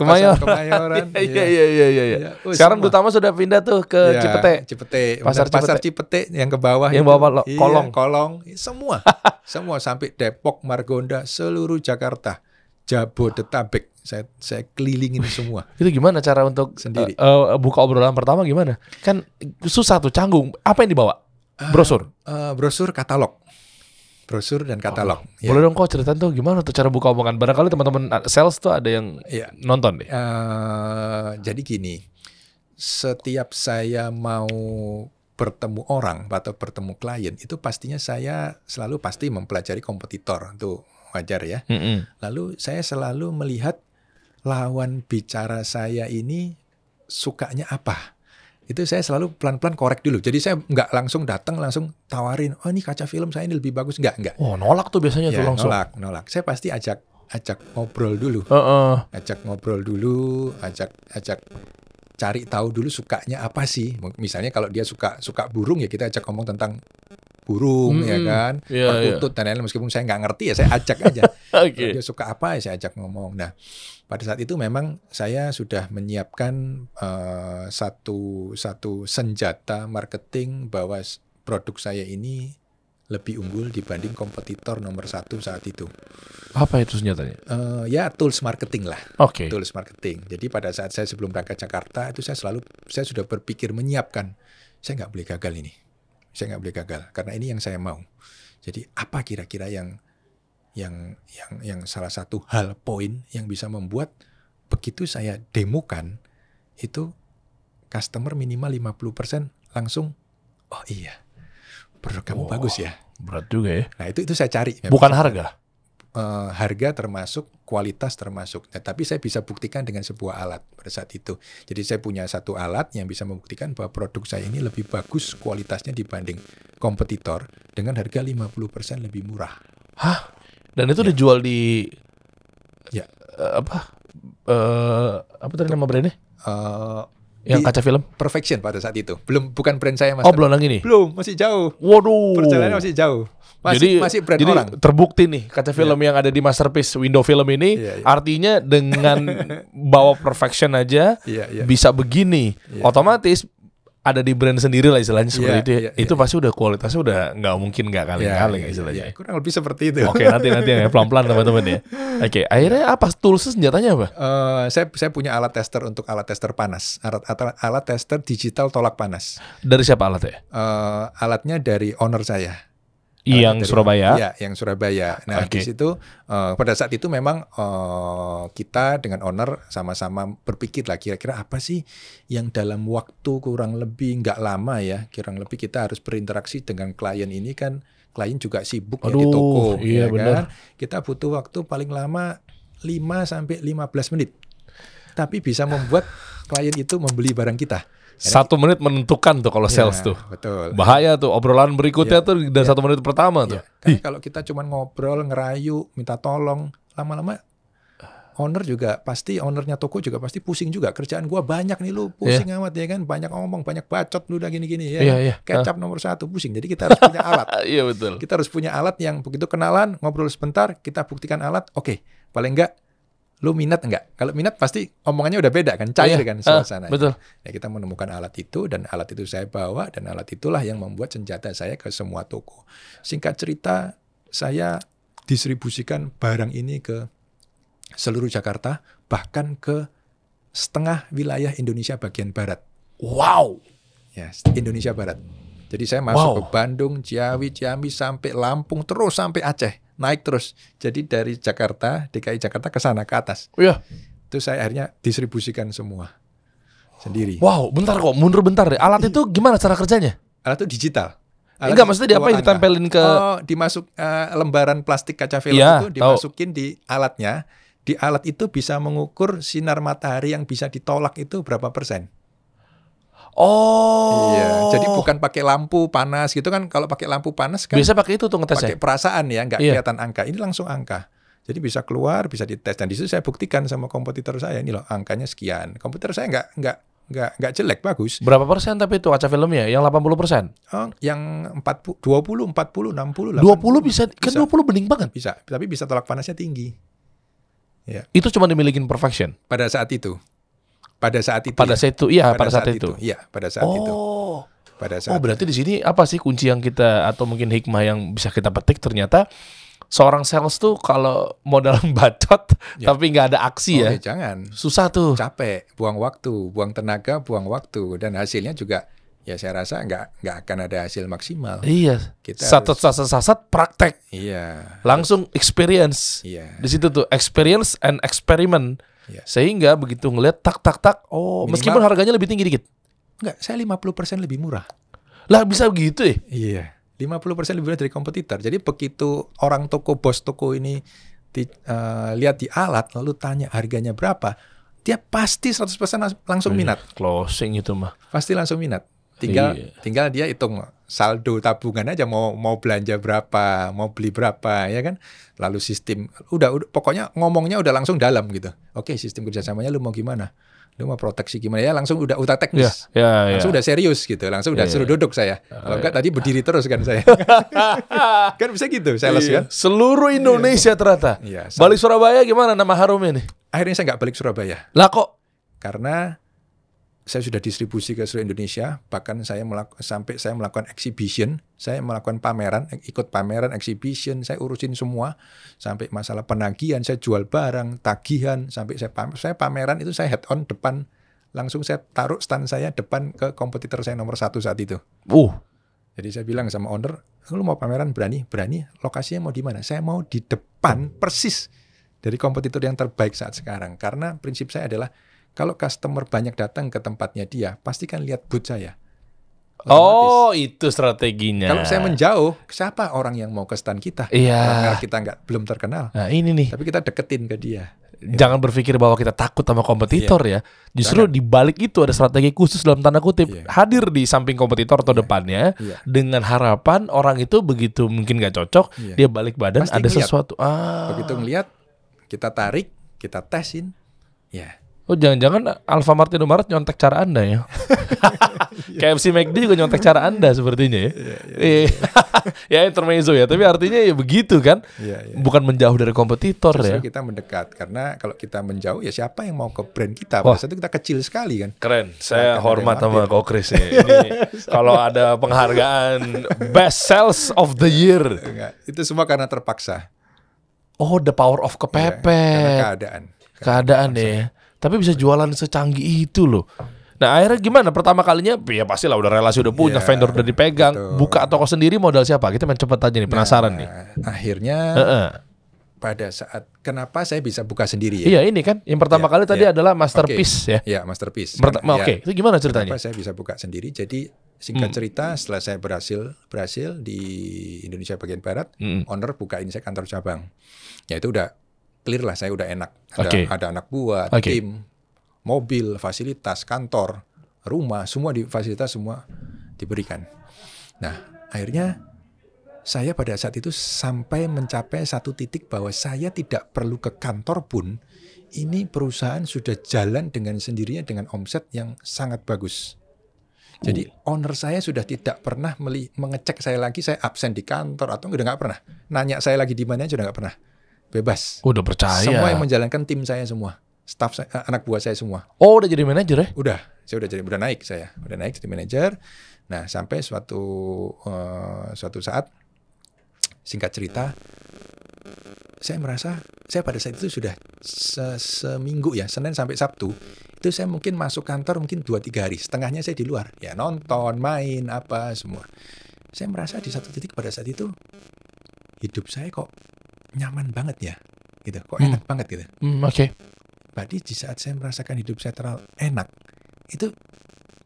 Iya. Sekarang Duta Mas sudah pindah tuh ke Cipete. Pasar Cipete yang ke bawah. Yang bawah kolong. Semua sampai Depok, Margonda, seluruh Jakarta, Jabodetabek. Saya kelilingin semua. Itu gimana cara untuk sendiri buka obrolan pertama gimana? Kan susah tuh, canggung. Apa yang dibawa? Brosur? Brosur, katalog. Brosur dan katalog. Boleh dong kok ceritain tuh gimana tuh cara buka omongan. Barangkali teman-teman sales tuh ada yang nonton deh. Jadi gini, setiap saya mau bertemu orang atau bertemu klien, itu pastinya saya selalu pasti mempelajari kompetitor. Itu wajar ya. Lalu saya selalu melihat lawan bicara saya ini sukanya apa. Itu saya selalu pelan-pelan korek dulu. Jadi saya nggak langsung datang langsung tawarin, oh ini kaca film saya ini lebih bagus. Nggak. Oh, nolak tuh biasanya tuh langsung. Nolak. Saya pasti ajak ngobrol dulu. Ajak ngobrol dulu, ajak cari tahu dulu sukanya apa sih. Misalnya kalau dia suka burung ya kita ajak ngomong tentang burung ya kan, perkutut dan lain-lain. Meskipun saya nggak ngerti ya saya ajak aja. Kalau dia suka apa ya saya ajak ngomong. Nah pada saat itu memang saya sudah menyiapkan satu senjata marketing bahwa produk saya ini lebih unggul dibanding kompetitor nomor 1 saat itu. Apa itu senjatanya? Tools marketing lah. Tools marketing. Jadi pada saat saya sebelum berangkat Jakarta itu saya sudah berpikir menyiapkan, saya nggak boleh gagal ini. Saya nggak boleh gagal karena ini yang saya mau. Jadi apa kira-kira yang salah satu hal poin yang bisa membuat begitu saya demokan itu customer minimal 50% langsung oh iya produk kamu bagus ya. Berat juga ya. Nah itu saya cari. Bukan harga. Harga termasuk, kualitas termasuk. Nah, tapi saya bisa buktikan dengan sebuah alat pada saat itu. Jadi saya punya satu alat yang bisa membuktikan bahwa produk saya ini lebih bagus kualitasnya dibanding kompetitor dengan harga 50% lebih murah. Hah? Dan itu dijual di apa tadi nama brandnya? Yang kaca film? Perfection pada saat itu. Bukan brand saya Mas. Oh, belum lagi nih? Belum, masih jauh. Waduh. Perjalanannya masih jauh. Masih brand jadi orang. Terbukti nih kaca film yang ada di Masterpiece Window Film ini artinya dengan bawa perfection aja bisa begini. Otomatis ada di brand sendiri lah istilahnya seperti itu. Itu pasti udah kualitasnya udah nggak mungkin nggak kali-kali istilahnya. Kurang lebih seperti itu. Oke, nanti ya pelan-pelan teman-teman ya. Oke, akhirnya apa toolsnya, senjatanya apa? Saya punya alat tester untuk alat tester panas. Alat tester digital tolak panas. Dari siapa alatnya? Alatnya dari owner saya. Yang Surabaya? Iya, yang Surabaya. Nah, di situ pada saat itu memang kita dengan owner sama-sama berpikir lah kira-kira apa sih yang dalam waktu kurang lebih nggak lama ya, kurang lebih kita harus berinteraksi dengan klien ini kan, klien juga sibuk ya di toko, iya, kan? Kita butuh waktu paling lama 5-15 menit. Tapi bisa membuat klien itu membeli barang kita. 1 menit menentukan tuh kalau sales tuh. Betul. Bahaya tuh obrolan berikutnya tuh dan 1 menit pertama tuh. Karena kalau kita cuma ngobrol, ngerayu, minta tolong, lama-lama owner juga pasti, ownernya toko juga pasti pusing juga. Kerjaan gua banyak nih lu, pusing amat ya kan. Banyak ngomong, banyak bacot lu udah gini-gini ya. Kecap nomor 1 pusing. Jadi kita harus punya alat. Iya betul. Kita harus punya alat yang begitu kenalan, ngobrol sebentar, kita buktikan alat. Oke, paling enggak lu minat enggak? Kalau minat pasti omongannya udah beda kan, cair kan suasananya. Betul. Ya, kita menemukan alat itu dan alat itu saya bawa dan alat itulah yang membuat senjata saya ke semua toko. Singkat cerita, saya distribusikan barang ini ke seluruh Jakarta, bahkan ke setengah wilayah Indonesia bagian barat. Wow. Ya, Indonesia Barat. Jadi saya masuk ke Bandung, Ciawi, Ciamis, sampai Lampung, terus sampai Aceh, naik terus. Jadi dari Jakarta, DKI Jakarta ke sana ke atas. Iya. Itu saya akhirnya distribusikan semua sendiri. Wow, bentar kok, mundur bentar deh. Alat itu gimana cara kerjanya? Alat itu digital. Enggak, maksudnya apa yang ditempelin ke? Oh, dimasuk lembaran plastik kaca film itu dimasukin di alatnya. Di alat itu bisa mengukur sinar matahari yang bisa ditolak itu berapa persen. Oh. Iya, jadi bukan pakai lampu panas gitu kan. Kalau pakai lampu panas kan biasa pakai itu tuh ngetesnya. Pakai perasaan ya, nggak kelihatan angka. Ini langsung angka. Jadi bisa keluar, bisa dites. Dan di situ saya buktikan sama kompetitor saya, ini loh angkanya sekian. Komputer saya nggak jelek, bagus. Berapa persen tapi itu kaca filmnya? Yang 80%? Oh, yang 40, 20, 40, 60, 80. 20 bisa, kan 20 bening banget. Bisa, tapi bisa tolak panasnya tinggi. Ya. Itu cuma dimiliki Perfection? Pada saat itu. Pada saat itu. Pada saat itu, iya. Pada saat itu. Iya, pada saat itu. Pada saat berarti di sini apa sih kunci yang kita, atau mungkin hikmah yang bisa kita petik? Ternyata seorang sales tuh kalau modal bacot tapi nggak ada aksi ya. Jangan. Susah tuh. Capek, buang waktu, buang tenaga, buang waktu, dan hasilnya juga ya saya rasa nggak akan ada hasil maksimal. Iya. Kita sasat praktek. Iya. Langsung experience. Iya. Di situ tuh experience and experiment. Iya. Sehingga begitu ngeliat tak. Oh, minimal, meskipun harganya lebih tinggi dikit. Enggak, saya 50% lebih murah. Lah bisa begitu ya? Iya. 50% lebih murah dari kompetitor. Jadi begitu orang toko, bos toko ini lihat di alat lalu tanya harganya berapa, dia pasti 100% langsung minat. Closing itu mah. Pasti langsung minat. Tinggal dia hitung saldo tabungan aja, mau belanja berapa, mau beli berapa, ya kan. Lalu sistem udah pokoknya ngomongnya udah langsung dalam gitu. Oke, sistem kerjasamanya lu mau gimana? Lu mau proteksi gimana ya, langsung udah teknis. Langsung udah serius gitu. Langsung udah suruh duduk saya. Kalau enggak tadi berdiri terus kan saya. Kan bisa gitu sales kan. Seluruh Indonesia ternyata. Balik Surabaya gimana nama harumnya nih? Akhirnya saya nggak balik Surabaya. Lah kok? Karena saya sudah distribusi ke seluruh Indonesia, bahkan sampai saya melakukan exhibition, saya melakukan pameran, ikut pameran, exhibition, saya urusin semua, sampai masalah penagihan, saya jual barang, tagihan, sampai saya pameran itu saya head on depan, langsung saya taruh stand saya depan ke kompetitor saya nomor 1 saat itu. Jadi saya bilang sama owner, lu mau pameran berani, lokasinya mau di mana? Saya mau di depan persis dari kompetitor yang terbaik saat sekarang, karena prinsip saya adalah kalau customer banyak datang ke tempatnya dia, pasti kan lihat booth saya. Otomatis. Oh, itu strateginya. Kalau saya menjauh, siapa orang yang mau ke stand kita? Iya. Karena kita belum terkenal. Nah, ini nih. Tapi kita deketin ke dia. Jangan berpikir bahwa kita takut sama kompetitor ya. Justru di balik itu ada strategi khusus dalam tanda kutip. Hadir di samping kompetitor atau depannya. Dengan harapan orang itu begitu mungkin gak cocok, dia balik badan, pasti ada sesuatu. Begitu ngeliat, kita tarik, kita tesin. Ya. Oh, jangan-jangan Alfamart Indomaret nyontek cara Anda ya. KFC McD juga nyontek cara Anda sepertinya ya. Ya intermezzo ya, tapi artinya ya begitu kan. Bukan menjauh dari kompetitor. Justru ya. Kita mendekat, karena kalau kita menjauh ya siapa yang mau ke brand kita? Pada saat itu kita kecil sekali kan. Keren. Saya hormat sama Ko Kris ya. Ini kalau ada penghargaan Best Sales of the Year. Enggak, itu semua karena terpaksa. Oh, the power of kepepet. Karena keadaan ya. Tapi bisa jualan secanggih itu loh. Nah akhirnya gimana? Pertama kalinya ya pastilah udah relasi udah punya, vendor udah dipegang. Betul. Buka toko sendiri modal siapa? Kita main cepet aja nih, penasaran nih. Akhirnya pada saat kenapa saya bisa buka sendiri ya? Iya ini kan yang pertama kali tadi adalah Masterpiece ya. Iya Masterpiece. Oke, itu gimana ceritanya? Kenapa saya bisa buka sendiri? Jadi singkat cerita, setelah saya berhasil di Indonesia bagian barat, owner bukain saya kantor cabang. Ya itu udah clear lah, saya udah enak. Ada anak buah, tim, mobil, fasilitas, kantor, rumah, semua fasilitas semua diberikan. Nah, akhirnya Saya pada saat itu sampai mencapai satu titik bahwa saya tidak perlu ke kantor pun, ini perusahaan sudah jalan dengan sendirinya dengan omset yang sangat bagus. Jadi owner saya sudah tidak pernah mengecek saya lagi, saya absen di kantor atau udah nggak pernah. Nanya saya lagi di mana sudah nggak pernah. Bebas. Udah percaya. Semua yang menjalankan tim saya semua, staff saya, anak buah saya semua. Oh, udah jadi manajer ya? Saya udah naik jadi manajer. Nah, sampai suatu saat, singkat cerita, saya merasa saya pada saat itu sudah seminggu ya, Senin sampai Sabtu, itu saya mungkin masuk kantor mungkin 2-3 hari, setengahnya saya di luar, ya nonton, main, apa, semua. Saya merasa di satu titik pada saat itu, hidup saya kok nyaman banget ya, gitu, kok enak banget gitu. Oke. Berarti di saat saya merasakan hidup saya terlalu enak, itu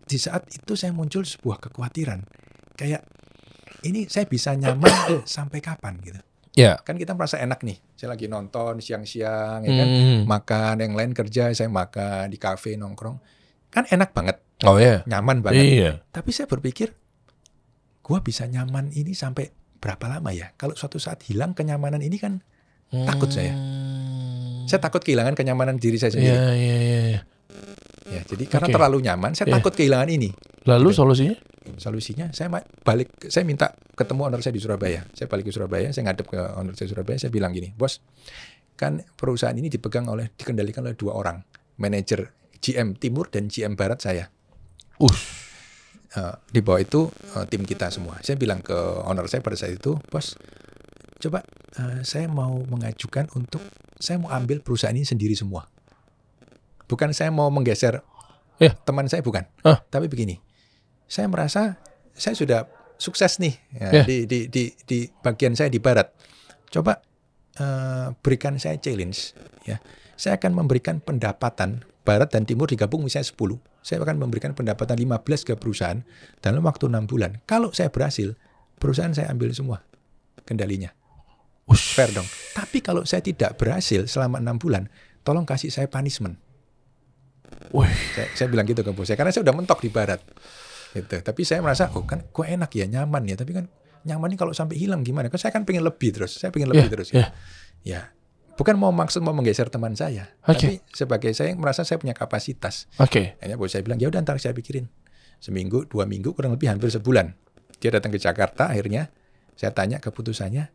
di saat itu saya muncul sebuah kekhawatiran, kayak ini saya bisa nyaman sampai kapan gitu. Ya. Kan kita merasa enak nih, saya lagi nonton siang-siang, ya kan, makan, yang lain kerja, saya makan di kafe nongkrong, kan enak banget, Oh ya. nyaman banget. Iya. Tapi saya berpikir, gua bisa nyaman ini sampai berapa lama ya? Kalau suatu saat hilang kenyamanan ini kan takut saya. Saya takut kehilangan kenyamanan diri saya sendiri. Iya. Ya, jadi karena terlalu nyaman, saya takut kehilangan ini. Lalu Gitu. solusinya? Solusinya saya minta ketemu owner saya di Surabaya. Saya balik ke Surabaya, saya ngadep ke owner saya di Surabaya, saya bilang gini, bos, kan perusahaan ini dikendalikan oleh 2 orang, manajer GM Timur dan GM Barat saya. Di bawah itu tim kita semua. Saya bilang ke owner saya pada saat itu, bos, coba saya mau mengajukan untuk saya mau ambil perusahaan ini sendiri semua. Bukan saya mau menggeser teman saya, bukan. Tapi begini. Saya merasa saya sudah sukses nih ya, di bagian saya di barat. Coba berikan saya challenge ya. Saya akan memberikan pendapatan barat dan timur digabung misalnya 10. Saya akan memberikan pendapatan 15 ke perusahaan dalam waktu 6 bulan. Kalau saya berhasil, perusahaan saya ambil semua kendalinya. Fair dong. Tapi kalau saya tidak berhasil selama 6 bulan, tolong kasih saya punishment. Saya bilang gitu ke bos saya karena saya udah mentok di barat. Gitu. Tapi saya merasa, kan kok enak ya, nyaman ya. Tapi kan nyaman ini kalau sampai hilang gimana? Kan saya kan pengen lebih terus. Saya pengen lebih terus. Ya, bukan mau menggeser teman saya. Tapi sebagai saya merasa saya punya kapasitas. Akhirnya bos saya bilang, ya udah ntar saya pikirin. Seminggu, 2 minggu, kurang lebih hampir sebulan. Dia datang ke Jakarta, akhirnya saya tanya keputusannya.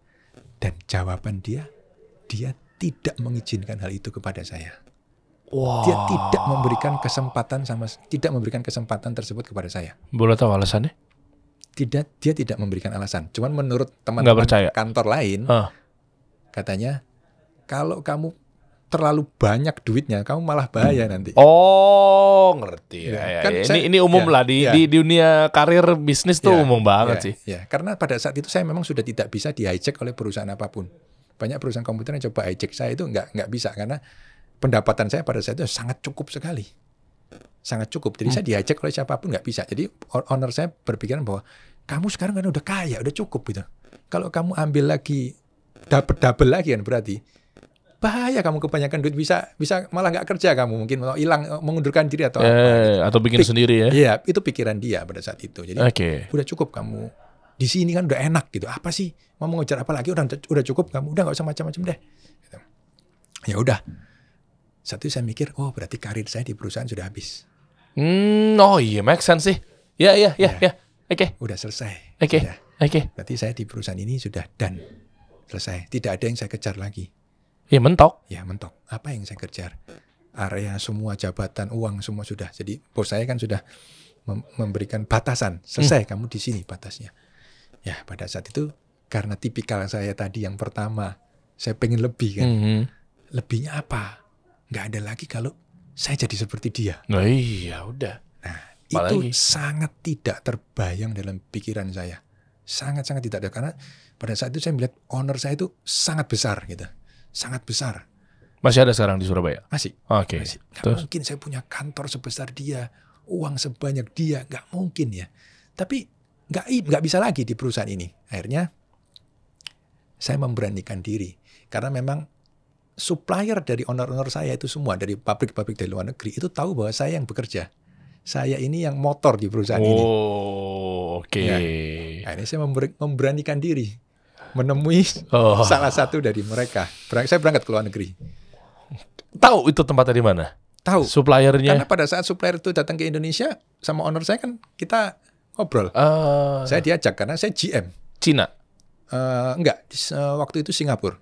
Dan jawaban dia tidak mengizinkan hal itu kepada saya. Dia tidak memberikan kesempatan tersebut kepada saya. Boleh tahu alasannya? Dia tidak memberikan alasan. Cuman menurut teman-teman kantor lain, katanya kalau kamu terlalu banyak duitnya, kamu malah bahaya nanti. Oh, ngerti ya. Kan ini umum lah di dunia karir bisnis tuh umum banget sih. Ya, karena pada saat itu saya memang sudah tidak bisa di-hijack oleh perusahaan apapun. Banyak perusahaan komputer yang coba hijack saya itu nggak bisa karena pendapatan saya pada saat itu sangat cukup sekali. Sangat cukup. Jadi saya di-hijack oleh siapapun nggak bisa. Jadi owner saya berpikiran bahwa kamu sekarang kan udah kaya, udah cukup gitu. Kalau kamu ambil lagi, dapat double lagi kan berarti bahaya, kamu kebanyakan duit bisa malah nggak kerja, kamu mungkin mau hilang, mengundurkan diri atau apa. Atau bikin sendiri ya. Iya, itu pikiran dia pada saat itu. Jadi udah cukup kamu di sini kan udah enak gitu. Apa sih mau mengejar apa lagi? Udah cukup kamu, udah nggak usah macam-macam deh. Gitu. Ya udah. Satu saya mikir, berarti karir saya di perusahaan sudah habis. Oh iya, make sense sih. Ya. Oke. Udah selesai. Oke. Berarti saya di perusahaan ini sudah done. Selesai. Tidak ada yang saya kejar lagi. Ya mentok. Apa yang saya kejar? Area semua, jabatan, uang semua sudah. Jadi bos saya kan sudah memberikan batasan. Selesai, kamu di sini batasnya. Ya, pada saat itu karena tipikal saya tadi yang pertama, saya pengen lebih kan. Lebihnya apa? Nggak ada lagi kalau saya jadi seperti dia. Nah iya, udah. Nah, itu sangat tidak terbayang dalam pikiran saya. Sangat-sangat tidak ada. Karena pada saat itu saya melihat owner saya itu sangat besar gitu. Sangat besar. Masih ada sekarang di Surabaya? Masih. Oke. Nggak mungkin saya punya kantor sebesar dia, uang sebanyak dia. Nggak mungkin ya. Tapi nggak bisa lagi di perusahaan ini. Akhirnya saya memberanikan diri. Karena memang supplier dari owner-owner saya itu semua, dari pabrik-pabrik dari luar negeri, itu tahu bahwa saya yang bekerja. Saya ini yang motor di perusahaan ini. Oke. Ya. Akhirnya saya memberanikan diri. menemui Oh. salah satu dari mereka. Saya berangkat ke luar negeri. Tahu itu tempatnya di mana? Tahu. Suppliernya? Karena pada saat supplier itu datang ke Indonesia sama owner saya kan kita ngobrol. Saya diajak karena saya GM. Cina? Enggak, waktu itu Singapura.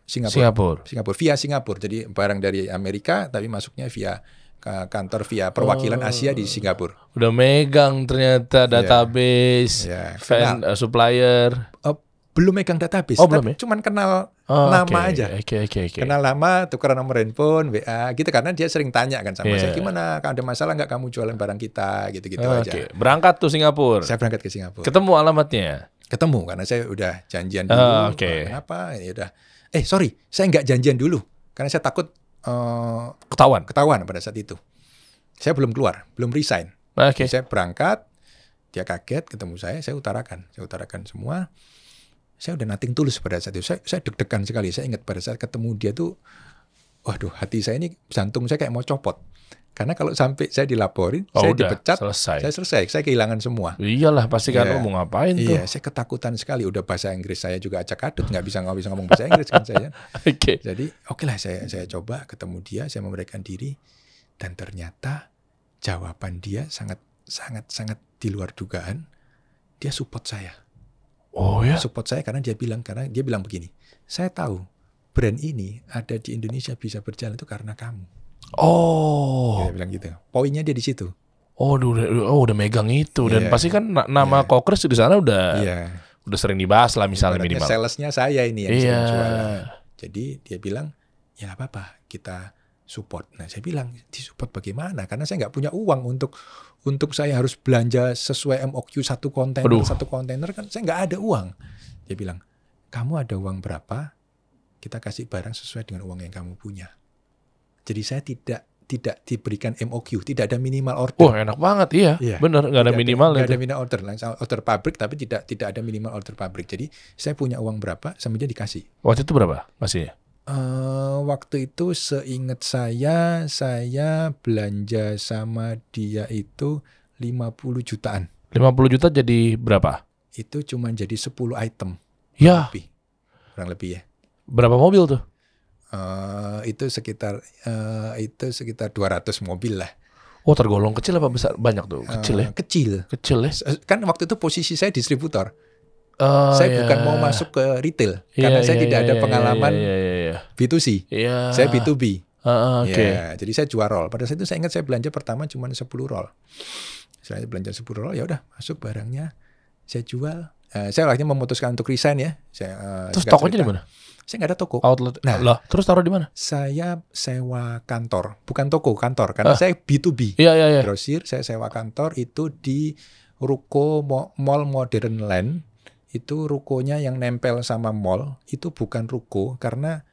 Via Singapura. Jadi barang dari Amerika tapi masuknya via kantor via perwakilan Asia di Singapura. Udah megang ternyata database, supplier. Belum megang database, belum tapi cuman kenal nama aja. Oke. Kenal nama, tukar nomor handphone, WA, gitu karena dia sering tanya kan sama saya, gimana, ada masalah nggak kamu jualan barang kita, gitu-gitu aja. Berangkat tuh Singapura. Saya berangkat ke Singapura. Ketemu alamatnya. Ketemu karena saya udah janjian dulu. Kenapa? Ya udah. Sorry, saya nggak janjian dulu karena saya takut ketahuan pada saat itu. Saya belum keluar, belum resign. Saya berangkat, dia kaget ketemu saya utarakan semua. Saya udah nothing tulus pada saat itu. Saya deg-degan sekali. Saya ingat pada saat ketemu dia tuh, waduh, hati saya ini, jantung saya kayak mau copot. Karena kalau sampai saya dilaporin, saya dipecat, saya selesai. Saya kehilangan semua. Iyalah, pasti kan mau ngapain tuh. Iya, saya ketakutan sekali. Udah bahasa Inggris saya juga acak-adut, nggak bisa ngomong bahasa Inggris kan saya. Jadi, oke lah, saya coba ketemu dia, saya memberikan diri, dan ternyata jawaban dia sangat di luar dugaan. Dia support saya. Oh ya? Support saya karena dia bilang begini, saya tahu brand ini ada di Indonesia bisa berjalan itu karena kamu. Dia bilang gitu. Poinnya dia di situ. Udah megang itu dan pasti kan nama Kokres di sana udah sering dibahas lah misalnya minimal. Salesnya saya ini yang sering jualan. Jadi dia bilang ya nggak apa-apa kita support. Nah saya bilang disupport bagaimana? Karena saya nggak punya uang untuk saya harus belanja sesuai MOQ satu kontainer kan saya nggak ada uang. Dia bilang, kamu ada uang berapa? Kita kasih barang sesuai dengan uang yang kamu punya. Jadi saya tidak diberikan MOQ, tidak ada minimal order. Wah enak banget, iya. Bener, nggak ada minimal. Nggak ada minimal order, langsung order pabrik tapi tidak ada minimal order pabrik. Jadi saya punya uang berapa, sama dia dikasih. Waktu itu berapa masihnya? Waktu itu seingat saya belanja sama dia itu 50 jutaan. 50 juta jadi berapa? Itu cuma jadi 10 item. Ya. Kurang lebih ya. Berapa mobil tuh? Itu sekitar 200 mobil lah. Oh tergolong kecil apa besar? Banyak tuh, kecil ya? Kecil ya? Kan waktu itu posisi saya distributor. Saya bukan mau masuk ke retail karena saya tidak ada pengalaman B2C. Saya B2B. Jadi saya jual roll. Pada saat itu saya ingat saya belanja pertama cuma 10 roll. Saya belanja 10 roll, ya udah masuk barangnya. Saya jual. Saya akhirnya memutuskan untuk resign ya. Terus tokonya di mana? Saya nggak ada toko. Outlet. Nah, terus taruh di mana? Saya sewa kantor, bukan toko, kantor. Karena saya B2B. Iya. Grosir, saya sewa kantor itu di ruko Mall Modern Land. Itu rukonya yang nempel sama mall, itu bukan ruko karena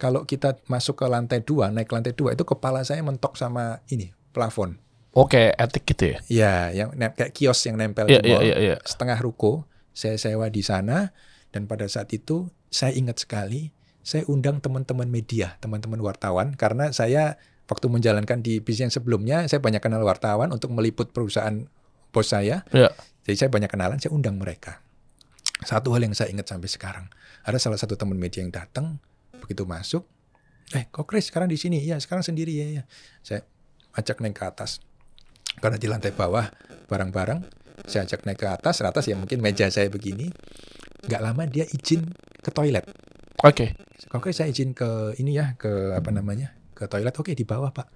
kalau kita masuk ke lantai 2, naik lantai 2 itu kepala saya mentok sama ini, plafon. Oke, etik gitu ya? Iya, yang kayak kios yang nempel di mall. Setengah ruko, saya sewa di sana dan pada saat itu saya ingat sekali, saya undang teman-teman media, teman-teman wartawan karena saya waktu menjalankan di bisnis yang sebelumnya, saya banyak kenal wartawan untuk meliput perusahaan bos saya. Jadi saya banyak kenalan, saya undang mereka. Satu hal yang saya ingat sampai sekarang, ada salah satu teman media yang datang, begitu masuk, kok Chris sekarang di sini? Ya sekarang sendiri ya. Saya ajak naik ke atas, karena di lantai bawah barang-barang, saya ajak naik ke atas ya mungkin meja saya begini, nggak lama dia izin ke toilet. Oke, saya izin ke ini ya, ke toilet. Oke, di bawah Pak.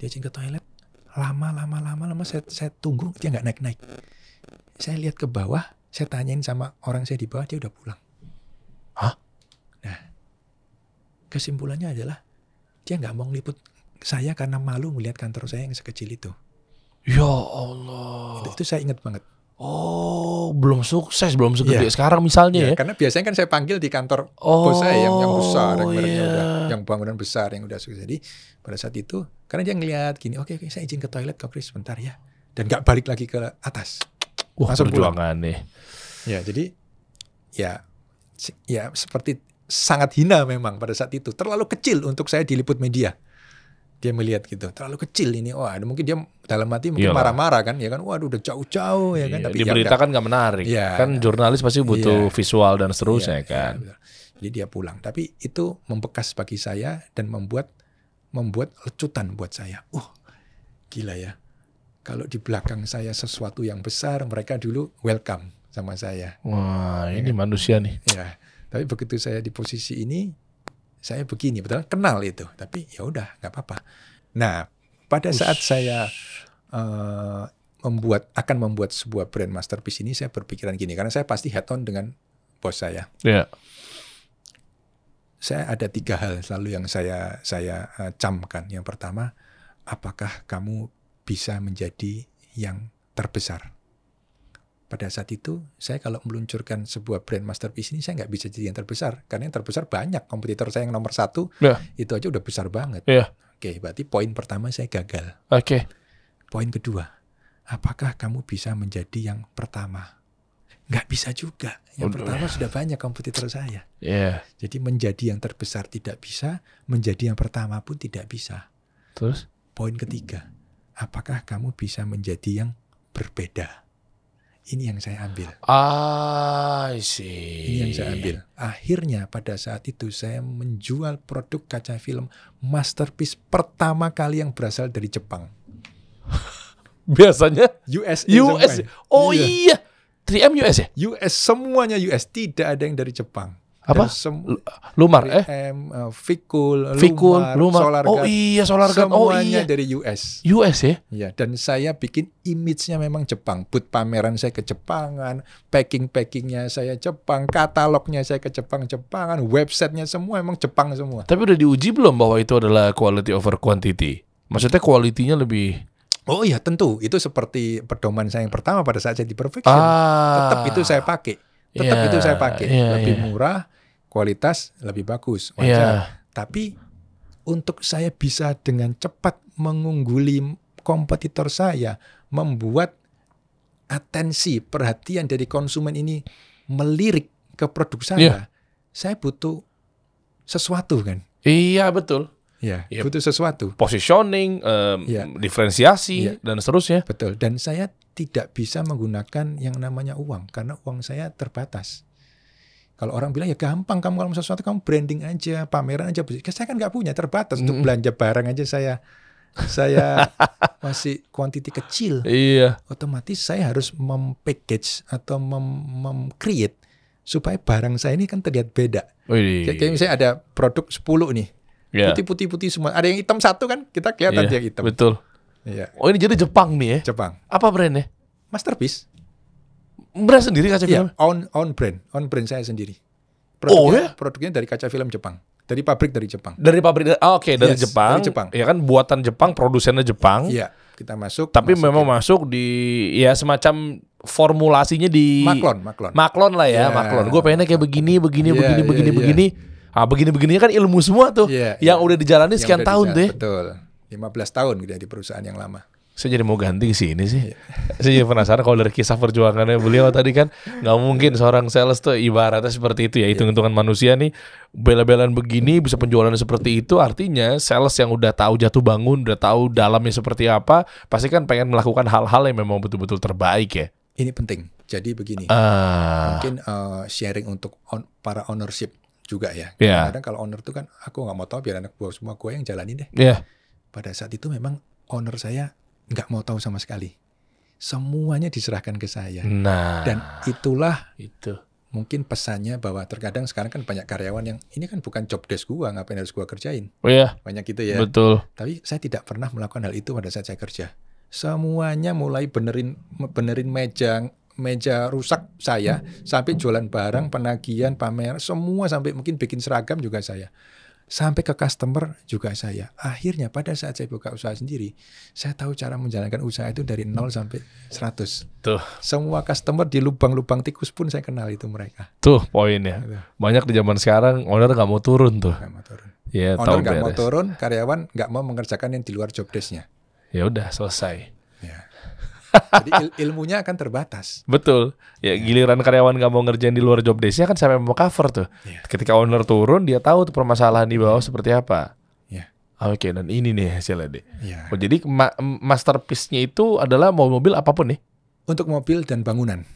Dia izin ke toilet, lama saya tunggu dia nggak naik. Saya lihat ke bawah. Saya tanyain sama orang saya di bawah, dia udah pulang. Hah? Nah, kesimpulannya adalah dia nggak mau ngeliput saya karena malu melihat kantor saya yang sekecil itu. Ya Allah. Itu saya ingat banget. Oh, belum sukses, belum segede sekarang misalnya ya. Karena biasanya kan saya panggil di kantor bos saya yang besar, yang mereknya udah, yang bangunan besar, yang udah sukses. Jadi pada saat itu, karena dia ngelihat gini, oke, saya izin ke toilet, Kak Chris, sebentar ya. Dan nggak balik lagi ke atas. Wah, perjuangan nih. Ya, jadi ya seperti sangat hina memang pada saat itu. Terlalu kecil untuk saya diliput media. Dia melihat gitu, terlalu kecil ini. Wah, mungkin dia dalam hati mungkin Iyalah. marah-marah kan, ya kan. Waduh, udah jauh-jauh ya kan. Iya, Tapi di ya berita enggak. kan nggak menarik. Iya. Kan jurnalis pasti butuh Iya. visual dan seterusnya Iya, kan. iya, betul. Jadi dia pulang. Tapi itu membekas bagi saya dan membuat lecutan buat saya. Gila ya. Kalau di belakang saya sesuatu yang besar, mereka dulu welcome sama saya. Wah, ini manusia nih. Ya. Tapi begitu saya di posisi ini, saya begini, betul kenal itu. Tapi ya udah, nggak apa-apa. Nah, pada saat saya akan membuat sebuah brand masterpiece ini, saya berpikiran gini, karena saya pasti head on dengan bos saya. Iya. Saya ada 3 hal selalu yang saya camkan. Yang pertama, apakah kamu bisa menjadi yang terbesar? Pada saat itu, saya kalau meluncurkan sebuah brand masterpiece ini, saya nggak bisa jadi yang terbesar. Karena yang terbesar banyak. Kompetitor saya yang nomor 1, Iya. itu aja udah besar banget. Iya. Oke, berarti poin pertama saya gagal. Oke. Poin kedua, apakah kamu bisa menjadi yang pertama? Nggak bisa juga. Yang pertama sudah banyak kompetitor saya. Iya. Jadi menjadi yang terbesar tidak bisa, menjadi yang pertama pun tidak bisa. Terus? Poin ketiga, apakah kamu bisa menjadi yang berbeda? Ini yang saya ambil. I see. Ini yang saya ambil. Akhirnya pada saat itu saya menjual produk kaca film masterpiece pertama kali yang berasal dari Jepang. Biasanya US. US. Oh iya. 3M US ya? US, semuanya US. Tidak ada yang dari Jepang. Apa? Dan Lumar, 3M, Vicul, Lumar. Solarguard. Oh iya, Solarguard. Oh Semuanya iya. dari US. US ya? Ya, dan saya bikin image-nya memang Jepang. Booth pameran saya ke Jepangan, packing-packingnya saya Jepang, katalognya saya ke Jepangan, websitenya semua emang Jepang semua. Tapi udah diuji belum bahwa itu adalah quality over quantity? Maksudnya kualitinya lebih... Oh iya, tentu. Itu seperti pedoman saya yang pertama pada saat saya di Perfection. Tetap itu saya pakai. Tetap itu saya pakai. Lebih murah, kualitas lebih bagus. Wajar. Tapi untuk saya bisa dengan cepat mengungguli kompetitor saya, membuat atensi, perhatian dari konsumen ini melirik ke produk saya butuh sesuatu kan. Iya, betul. Ya, butuh sesuatu. Positioning, diferensiasi, dan seterusnya. Betul. Dan saya tidak bisa menggunakan yang namanya uang, karena uang saya terbatas. Kalau orang bilang ya gampang, kamu kalau sesuatu kamu branding aja, pameran aja. Saya kan nggak punya, terbatas. Untuk belanja barang aja saya masih quantity kecil. Iya. Otomatis saya harus mem-package atau mem-create supaya barang saya ini kan terlihat beda. Kayak misalnya ada produk 10 nih. Putih-putih semua. Ada yang hitam satu kan, kita kelihatan dia hitam. Betul. Iya. Oh ini jadi Jepang nih ya? Jepang. Apa brandnya? Masterpiece. Brand sendiri kaca film? On brand saya sendiri. Produknya dari kaca film Jepang. Dari pabrik dari Jepang. Dari pabrik, dari Jepang. Dari Jepang. Ya kan buatan Jepang, produsennya Jepang. Iya, kita masuk. Tapi memang masuk di ya semacam formulasinya di Maklon lah ya, Maklon. Gue pengennya kayak begini. Begini-begininya kan ilmu semua tuh. Yang udah dijalani sekian tahun tuh ya. Betul. 15 tahun gitu ya di perusahaan yang lama. Saya jadi mau ganti sini sih. Saya jadi penasaran kalau dari kisah perjuangannya beliau tadi kan nggak mungkin seorang sales tuh ibaratnya seperti itu ya, hitung-hitungan manusia nih bela-belaan begini bisa penjualan seperti itu, artinya sales yang udah tahu jatuh bangun, udah tahu dalamnya seperti apa, pasti kan pengen melakukan hal-hal yang memang betul-betul terbaik ya. Ini penting. Jadi begini, mungkin sharing untuk para ownership juga ya. Kadang kalau owner tuh kan aku nggak mau tahu, biar anak buah semua gue yang jalanin deh. Pada saat itu memang owner saya nggak mau tahu sama sekali. Semuanya diserahkan ke saya. Dan itulah mungkin pesannya bahwa terkadang sekarang kan banyak karyawan yang ini kan bukan job desk gua, ngapain harus gua kerjain. Banyak gitu ya. Betul. Tapi saya tidak pernah melakukan hal itu pada saat saya kerja. Semuanya mulai benerin meja rusak saya, sampai jualan barang, penagihan, pamer, semua sampai mungkin bikin seragam juga saya. Sampai ke customer juga saya. Akhirnya pada saat saya buka usaha sendiri, saya tahu cara menjalankan usaha itu dari 0 sampai 100. Tuh. Semua customer di lubang-lubang tikus pun saya kenal itu mereka. Tuh poinnya. Banyak di zaman sekarang owner nggak mau turun tuh. Nggak mau turun. Owner nggak mau turun, karyawan nggak mau mengerjakan yang di luar job desk-nya. Ya udah selesai. Jadi ilmunya akan terbatas. Betul. Ya giliran karyawan nggak mau ngerjain di luar job desk-nya kan siapa yang mau cover tuh. Ketika owner turun dia tahu tuh permasalahan di bawah seperti apa. Oke, dan ini nih hasilnya deh. Ya. Oh, jadi masterpiece-nya itu adalah mobil apapun nih? Untuk mobil dan bangunan.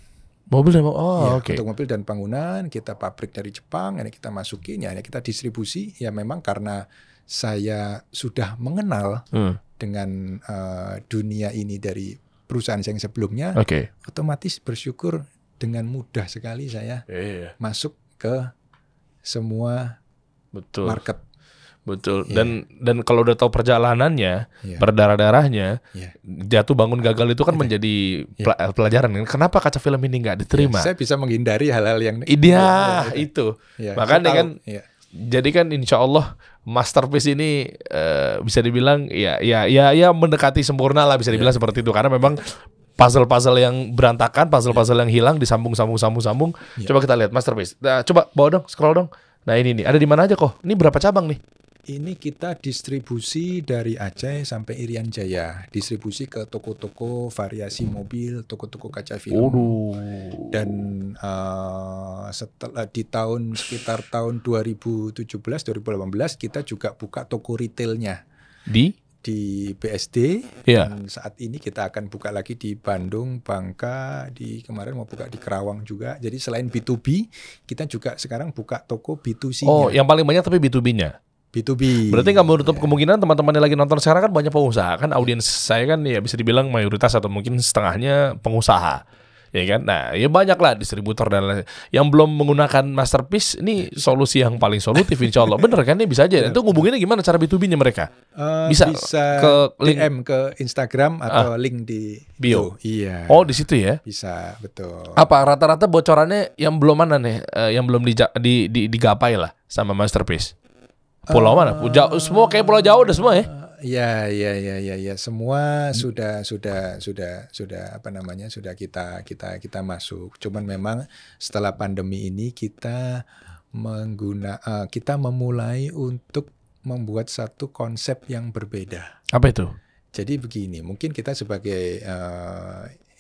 Mobil dan Ya, oke. Untuk mobil dan bangunan kita pabrik dari Jepang, ini kita masukin, ya ini kita distribusi. Ya memang karena saya sudah mengenal dengan dunia ini dari perusahaan saya yang sebelumnya, Oke. otomatis bersyukur dengan mudah sekali saya Iya, masuk ke semua betul. market. Betul. Iya. Dan kalau udah tahu perjalanannya, Iya. berdarah-darahnya, Iya. jatuh bangun gagal itu kan menjadi pelajaran. Kenapa kaca film ini nggak diterima? Saya bisa menghindari hal-hal yang Iya, itu. Ya, Makanya saya tahu. kan, Iya. jadi kan insya Allah masterpiece ini bisa dibilang ya mendekati sempurna lah, bisa dibilang seperti itu. Karena memang puzzle-puzzle yang berantakan, puzzle-puzzle yang hilang disambung. Iya. Coba kita lihat masterpiece. Nah, coba bawa dong, scroll dong. Nah ini nih, ada di mana aja kok? Ini berapa cabang nih? Ini kita distribusi dari Aceh sampai Irian Jaya, distribusi ke toko-toko variasi mobil, toko-toko kaca film. Dan setelah di sekitar tahun 2017-2018 kita juga buka toko retailnya di BSD. Iya. Dan saat ini kita akan buka lagi di Bandung, Bangka, kemarin mau buka di Kerawang juga. Jadi selain B2B, kita juga sekarang buka toko B2C-nya. Oh, yang paling banyak tapi B2B-nya. B2B. Berarti nggak menutup kemungkinan teman-teman yang lagi nonton sekarang kan banyak pengusaha. Kan audiens saya kan ya bisa dibilang mayoritas atau mungkin setengahnya pengusaha. Ya kan? Nah, ya banyak lah distributor dan lain. Yang belum menggunakan masterpiece ini solusi yang paling solutif insya Allah. Bener kan? Ini bisa aja. Itu ngubunginnya gimana cara B2B-nya mereka? Bisa ke link DM ke Instagram atau link di bio. Iya. Oh, di situ ya? Bisa, betul. Apa rata-rata bocorannya yang belum mana nih? Yang belum digapai lah sama masterpiece. Pulau mana? Jauh, semua kayak pulau jauh udah semua ya? Ya. Semua sudah apa namanya? Sudah kita masuk. Cuman memang setelah pandemi ini kita memulai untuk membuat satu konsep yang berbeda. Apa itu? Jadi begini, mungkin kita sebagai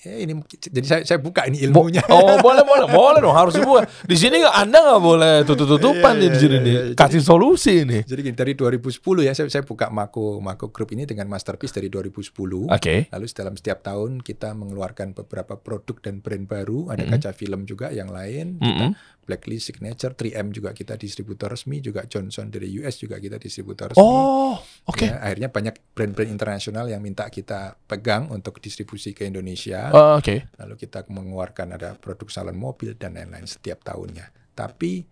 ini jadi saya buka ini ilmunya. boleh dong, harus dibuka. Di sini Anda nggak boleh tutup-tutupan di sini nih. Kasih solusi ini. Jadi dari 2010 ya saya buka Mako Group ini dengan masterpiece dari 2010. Oke. Lalu dalam setiap tahun kita mengeluarkan beberapa produk dan brand baru. Ada kaca film juga yang lain. Kita Blacklist, Signature, 3M juga kita distributor resmi, juga Johnson dari US juga kita distributor resmi. Oh, oke. Ya, akhirnya banyak brand-brand internasional yang minta kita pegang untuk distribusi ke Indonesia. Oke. Lalu kita mengeluarkan ada produk salon mobil dan lain-lain setiap tahunnya. Tapi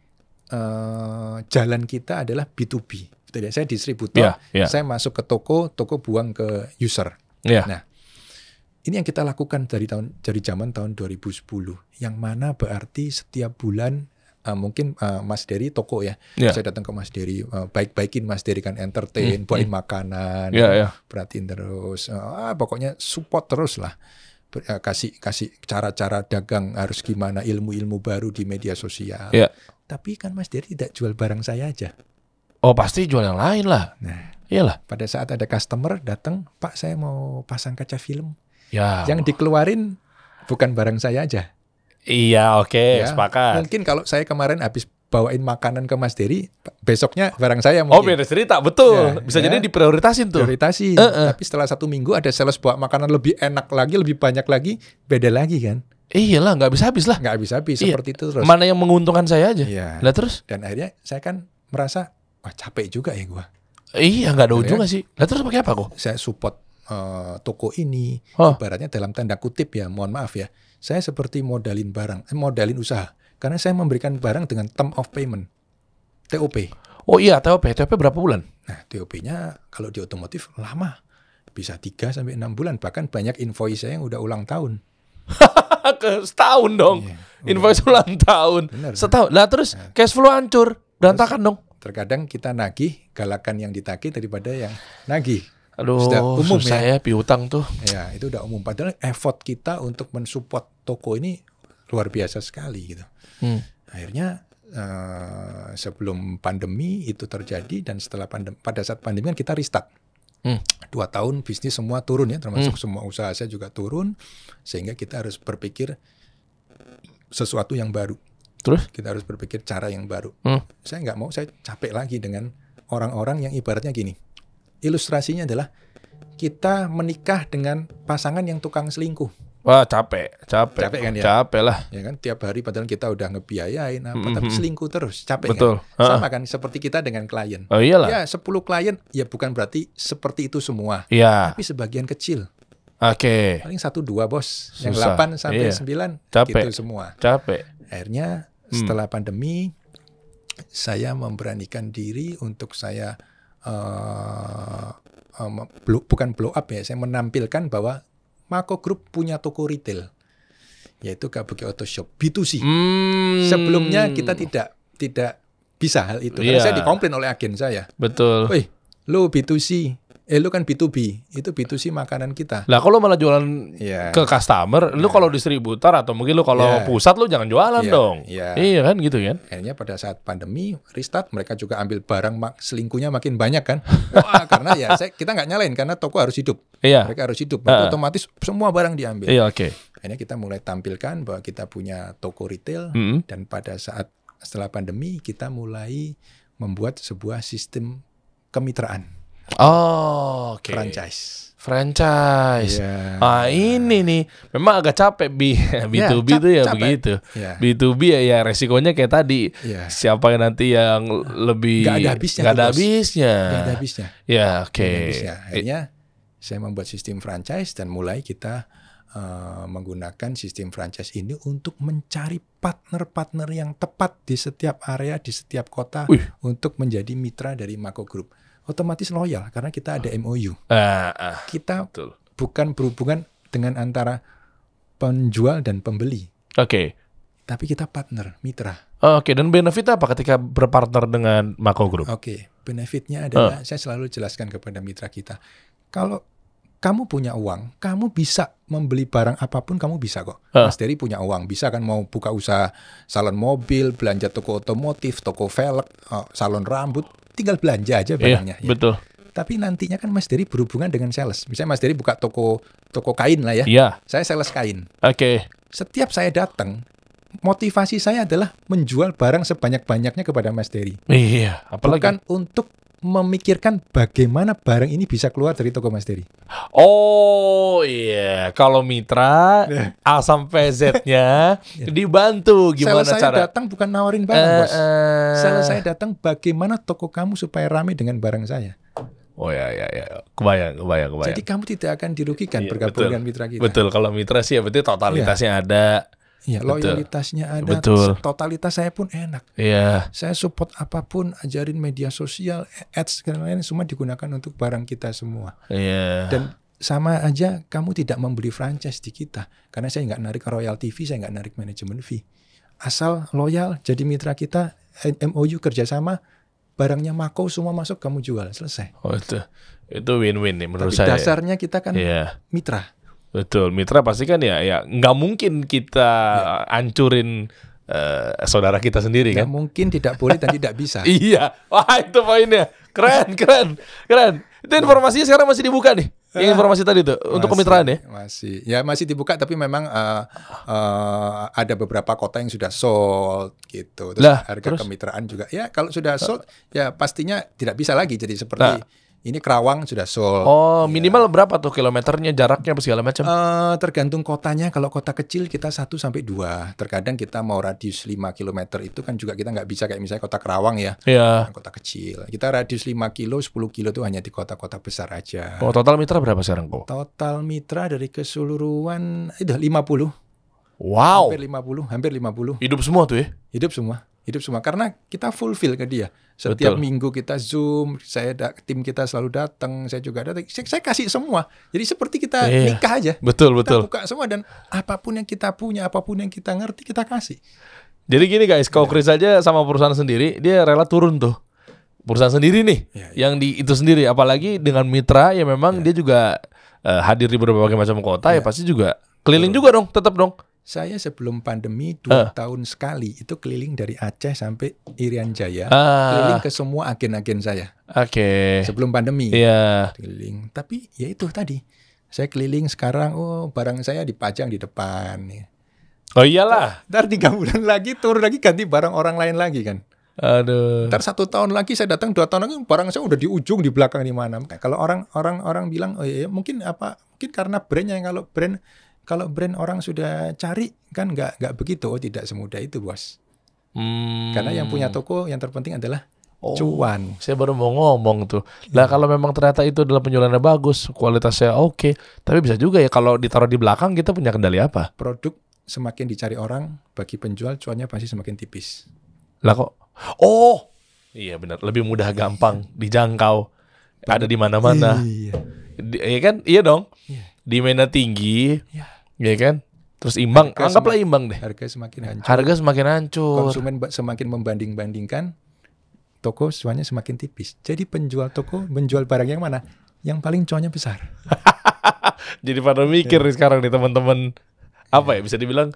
jalan kita adalah B2B. Betul ya? Saya distributor, saya masuk ke toko buang ke user. Nah, ini yang kita lakukan dari zaman tahun 2010. Yang mana berarti setiap bulan mungkin Mas Dery toko ya. Saya datang ke Mas Dery, baik-baikin Mas Dery kan, entertain, buatin makanan, perhatiin terus, pokoknya support terus lah. Kasih cara-cara dagang harus gimana, ilmu-ilmu baru di media sosial. Tapi kan Mas Dery tidak jual barang saya aja. Oh, pasti jual yang lain lah. Nah, iyalah. Pada saat ada customer datang, Pak saya mau pasang kaca film. Ya. Yang dikeluarin bukan barang saya aja. Iya, oke, sepakat. Mungkin kalau saya kemarin habis bawain makanan ke Mas Dery, besoknya barang saya mungkin. Oh, beda cerita, betul. Bisa jadi diprioritasin tuh. Prioritasi. Tapi setelah 1 minggu ada sales bawa makanan lebih enak lagi, lebih banyak lagi, beda lagi kan. Iyalah, nggak habis-habis lah. Nggak habis-habis, seperti itu terus. Mana yang menguntungkan saya aja. Lah terus? Dan akhirnya saya kan merasa, wah capek juga ya gua. Iya, nggak ada ujungnya sih. Lah terus pakai apa kok? Saya support toko ini, ibaratnya dalam tanda kutip ya, mohon maaf ya. Saya seperti modalin usaha. Karena saya memberikan barang dengan term of payment, TOP. Oh iya, TOP berapa bulan? Nah, TOP-nya kalau di otomotif lama. Bisa 3-6 bulan. Bahkan banyak invoice saya yang udah ulang tahun. Setahun dong. Invoice ulang tahun. Bener, setahun. Lah terus cash flow hancur. Berantakan dong. Terkadang kita nagih, galakan yang ditagih daripada yang nagih. Aduh, sudah umum susah ya piutang tuh. Ya, itu udah umum. Padahal effort kita untuk mensupport toko ini luar biasa sekali gitu. Akhirnya sebelum pandemi itu terjadi, dan setelah pada saat pandemi kan kita restart. 2 tahun bisnis semua turun ya, termasuk semua usaha saya juga turun, sehingga kita harus berpikir sesuatu yang baru. Terus? Kita harus berpikir cara yang baru. Saya nggak mau saya capek lagi dengan orang-orang yang ibaratnya gini. ilustrasinya adalah kita menikah dengan pasangan yang tukang selingkuh. Wah, capek Capek kan ya? Capek lah. Ya kan, tiap hari padahal kita udah ngebiayain apa, tapi selingkuh terus, capek Betul. kan? Sama kan seperti kita dengan klien. Oh iyalah. Ya 10 klien, ya bukan berarti seperti itu semua, Iya. tapi sebagian kecil. Oke. Paling 1-2 bos, yang Susah. 8 sampai Iya. 9 Capek. gitu semua. Capek. Akhirnya setelah pandemi, saya memberanikan diri untuk saya bukan blow up ya, saya menampilkan bahwa Mako Group punya toko retail, yaitu KBG Auto Shop B2C. Sebelumnya kita tidak bisa hal itu. Karena Iya. saya dikomplain oleh agen saya. Betul. Woi, lu B2C, lu kan B2B, itu B2C makanan kita. Lah kalau malah jualan Iya. ke customer, lu kalau distributor atau mungkin lu kalau Iya. pusat lu jangan jualan Iya, dong. iya. Iya kan gitu kan? Akhirnya pada saat pandemi restart, mereka juga ambil barang selingkuhnya makin banyak kan. Wah, karena ya kita nggak nyalain karena toko harus hidup. Iya. Mereka harus hidup, maka otomatis semua barang diambil. Iya, oke. Akhirnya kita mulai tampilkan bahwa kita punya toko retail, dan pada saat setelah pandemi kita mulai membuat sebuah sistem kemitraan, Oh, oke. Franchise. Iya. Ah, ini nih memang agak capek B2B itu ya capek. begitu. Iya. B2B ya resikonya kayak tadi. Iya. Siapa yang nanti yang lebih Nggak ada habisnya nggak tuh, ada Bos. habisnya. Nggak ada habisnya. Ya, oke. Nggak ada habisnya. Akhirnya saya membuat sistem franchise dan mulai kita menggunakan sistem franchise ini untuk mencari partner-partner yang tepat di setiap area, di setiap kota, untuk menjadi mitra dari Mako Group. Otomatis loyal karena kita ada MOU. Kita Betul. bukan berhubungan dengan antara penjual dan pembeli, Oke. tapi kita partner, mitra. Oke, dan benefit apa ketika berpartner dengan Mako Group? Oke, benefitnya adalah saya selalu jelaskan kepada mitra kita, kalau kamu punya uang, kamu bisa membeli barang apapun, kamu bisa kok. Mas Dery punya uang, bisa kan mau buka usaha salon mobil, belanja toko otomotif, toko velg, salon rambut, tinggal belanja aja barangnya. Iya, betul. Tapi nantinya kan Mas Dery berhubungan dengan sales. Misalnya Mas Dery buka toko kain lah ya. Iya. Saya sales kain. Oke. Setiap saya datang, motivasi saya adalah menjual barang sebanyak-banyaknya kepada Mas Dery. Iya, apalagi Bukan untuk memikirkan bagaimana barang ini bisa keluar dari toko Mas Dery. Oh iya, kalau mitra A sampai Z-nya dibantu gimana Sales saya cara? datang bukan nawarin barang, Bos. Sales saya datang bagaimana toko kamu supaya ramai dengan barang saya. Oh ya, kebayang. Jadi kamu tidak akan dirugikan Iya, bergabung betul. dengan mitra kita. Betul, kalau mitra sih ya berarti totalitasnya ada. Iya, Betul. loyalitasnya ada. Betul. Totalitas saya pun enak. Iya. Saya support apapun, ajarin media sosial, ads, dan lain-lain semua digunakan untuk barang kita semua. Iya. Dan sama aja kamu tidak membeli franchise di kita, karena saya nggak narik royalty fee, saya nggak narik manajemen fee. Asal loyal, jadi mitra kita, MOU kerjasama, barangnya Mako semua masuk, kamu jual, selesai. Oh itu win-win nih menurut Tapi saya. dasarnya kita kan Iya. mitra. Betul, mitra pasti kan ya nggak mungkin kita hancurin saudara kita sendiri Nggak kan? mungkin, tidak boleh, dan tidak bisa. Iya, wah itu poinnya, keren. Itu informasinya sekarang masih dibuka nih, yang informasi tadi tuh untuk kemitraan ya? Masih dibuka, tapi memang ada beberapa kota yang sudah sold gitu. Terus harga kemitraan juga. Ya kalau sudah sold, ya pastinya tidak bisa lagi jadi seperti ini. Kerawang sudah sold. Oh, minimal berapa tuh kilometernya, jaraknya apa segala macam? Tergantung kotanya. Kalau kota kecil kita 1-2. Terkadang kita mau radius 5 km itu kan juga kita nggak bisa kayak misalnya kota Kerawang ya. Iya. Kota kecil. Kita radius 5 kilo, 10 kilo itu hanya di kota-kota besar aja. Oh, total mitra berapa sekarang kok? Total mitra dari keseluruhan udah 50. Wow. Hampir 50. Hidup semua tuh ya? Hidup semua karena kita fulfill ke dia. Setiap minggu kita Zoom, tim kita selalu datang, saya juga datang. Saya kasih semua. Jadi seperti kita nikah aja. Betul. Kita buka semua, dan apapun yang kita punya, apapun yang kita ngerti, kita kasih. Jadi gini guys, kalau Chris aja sama perusahaan sendiri, dia rela turun tuh. Perusahaan sendiri nih, yang di itu sendiri. Apalagi dengan mitra ya memang dia juga hadir di berbagai macam kota, ya pasti juga keliling juga dong, tetap dong. Saya sebelum pandemi 2 tahun sekali itu keliling dari Aceh sampai Irian Jaya, keliling ke semua agen-agen saya. Oke. Sebelum pandemi, keliling. Tapi ya itu tadi, saya keliling sekarang, barang saya dipajang di depan. Oh iyalah. Ntar 3 bulan lagi turun lagi, ganti barang orang lain lagi kan. Aduh. Ntar 1 tahun lagi saya datang, 2 tahun lagi barang saya udah di ujung di belakang di mana. Kalau orang bilang oh iya mungkin karena brandnya, kalau brand orang sudah cari kan nggak begitu. Oh tidak semudah itu bos. Karena yang punya toko yang terpenting adalah cuan. Saya baru mau ngomong tuh. Lah kalau memang ternyata itu adalah penjualannya bagus, kualitasnya oke, tapi bisa juga ya kalau ditaruh di belakang kita punya kendali apa? Produk semakin dicari orang, bagi penjual cuannya pasti semakin tipis. Lah kok? Oh, iya benar, lebih mudah, gampang dijangkau, ada di mana-mana. Iya. Iya kan? Iya dong. Iya. Demand tinggi, Iya. iya kan? Terus imbang, anggaplah imbang deh. Harga semakin hancur. Harga semakin hancur. Konsumen semakin membanding-bandingkan, toko cuannya semakin tipis. Jadi penjual toko menjual barang yang mana? Yang paling cuannya besar. Jadi pada mikir nih sekarang nih teman-teman, apa ya bisa dibilang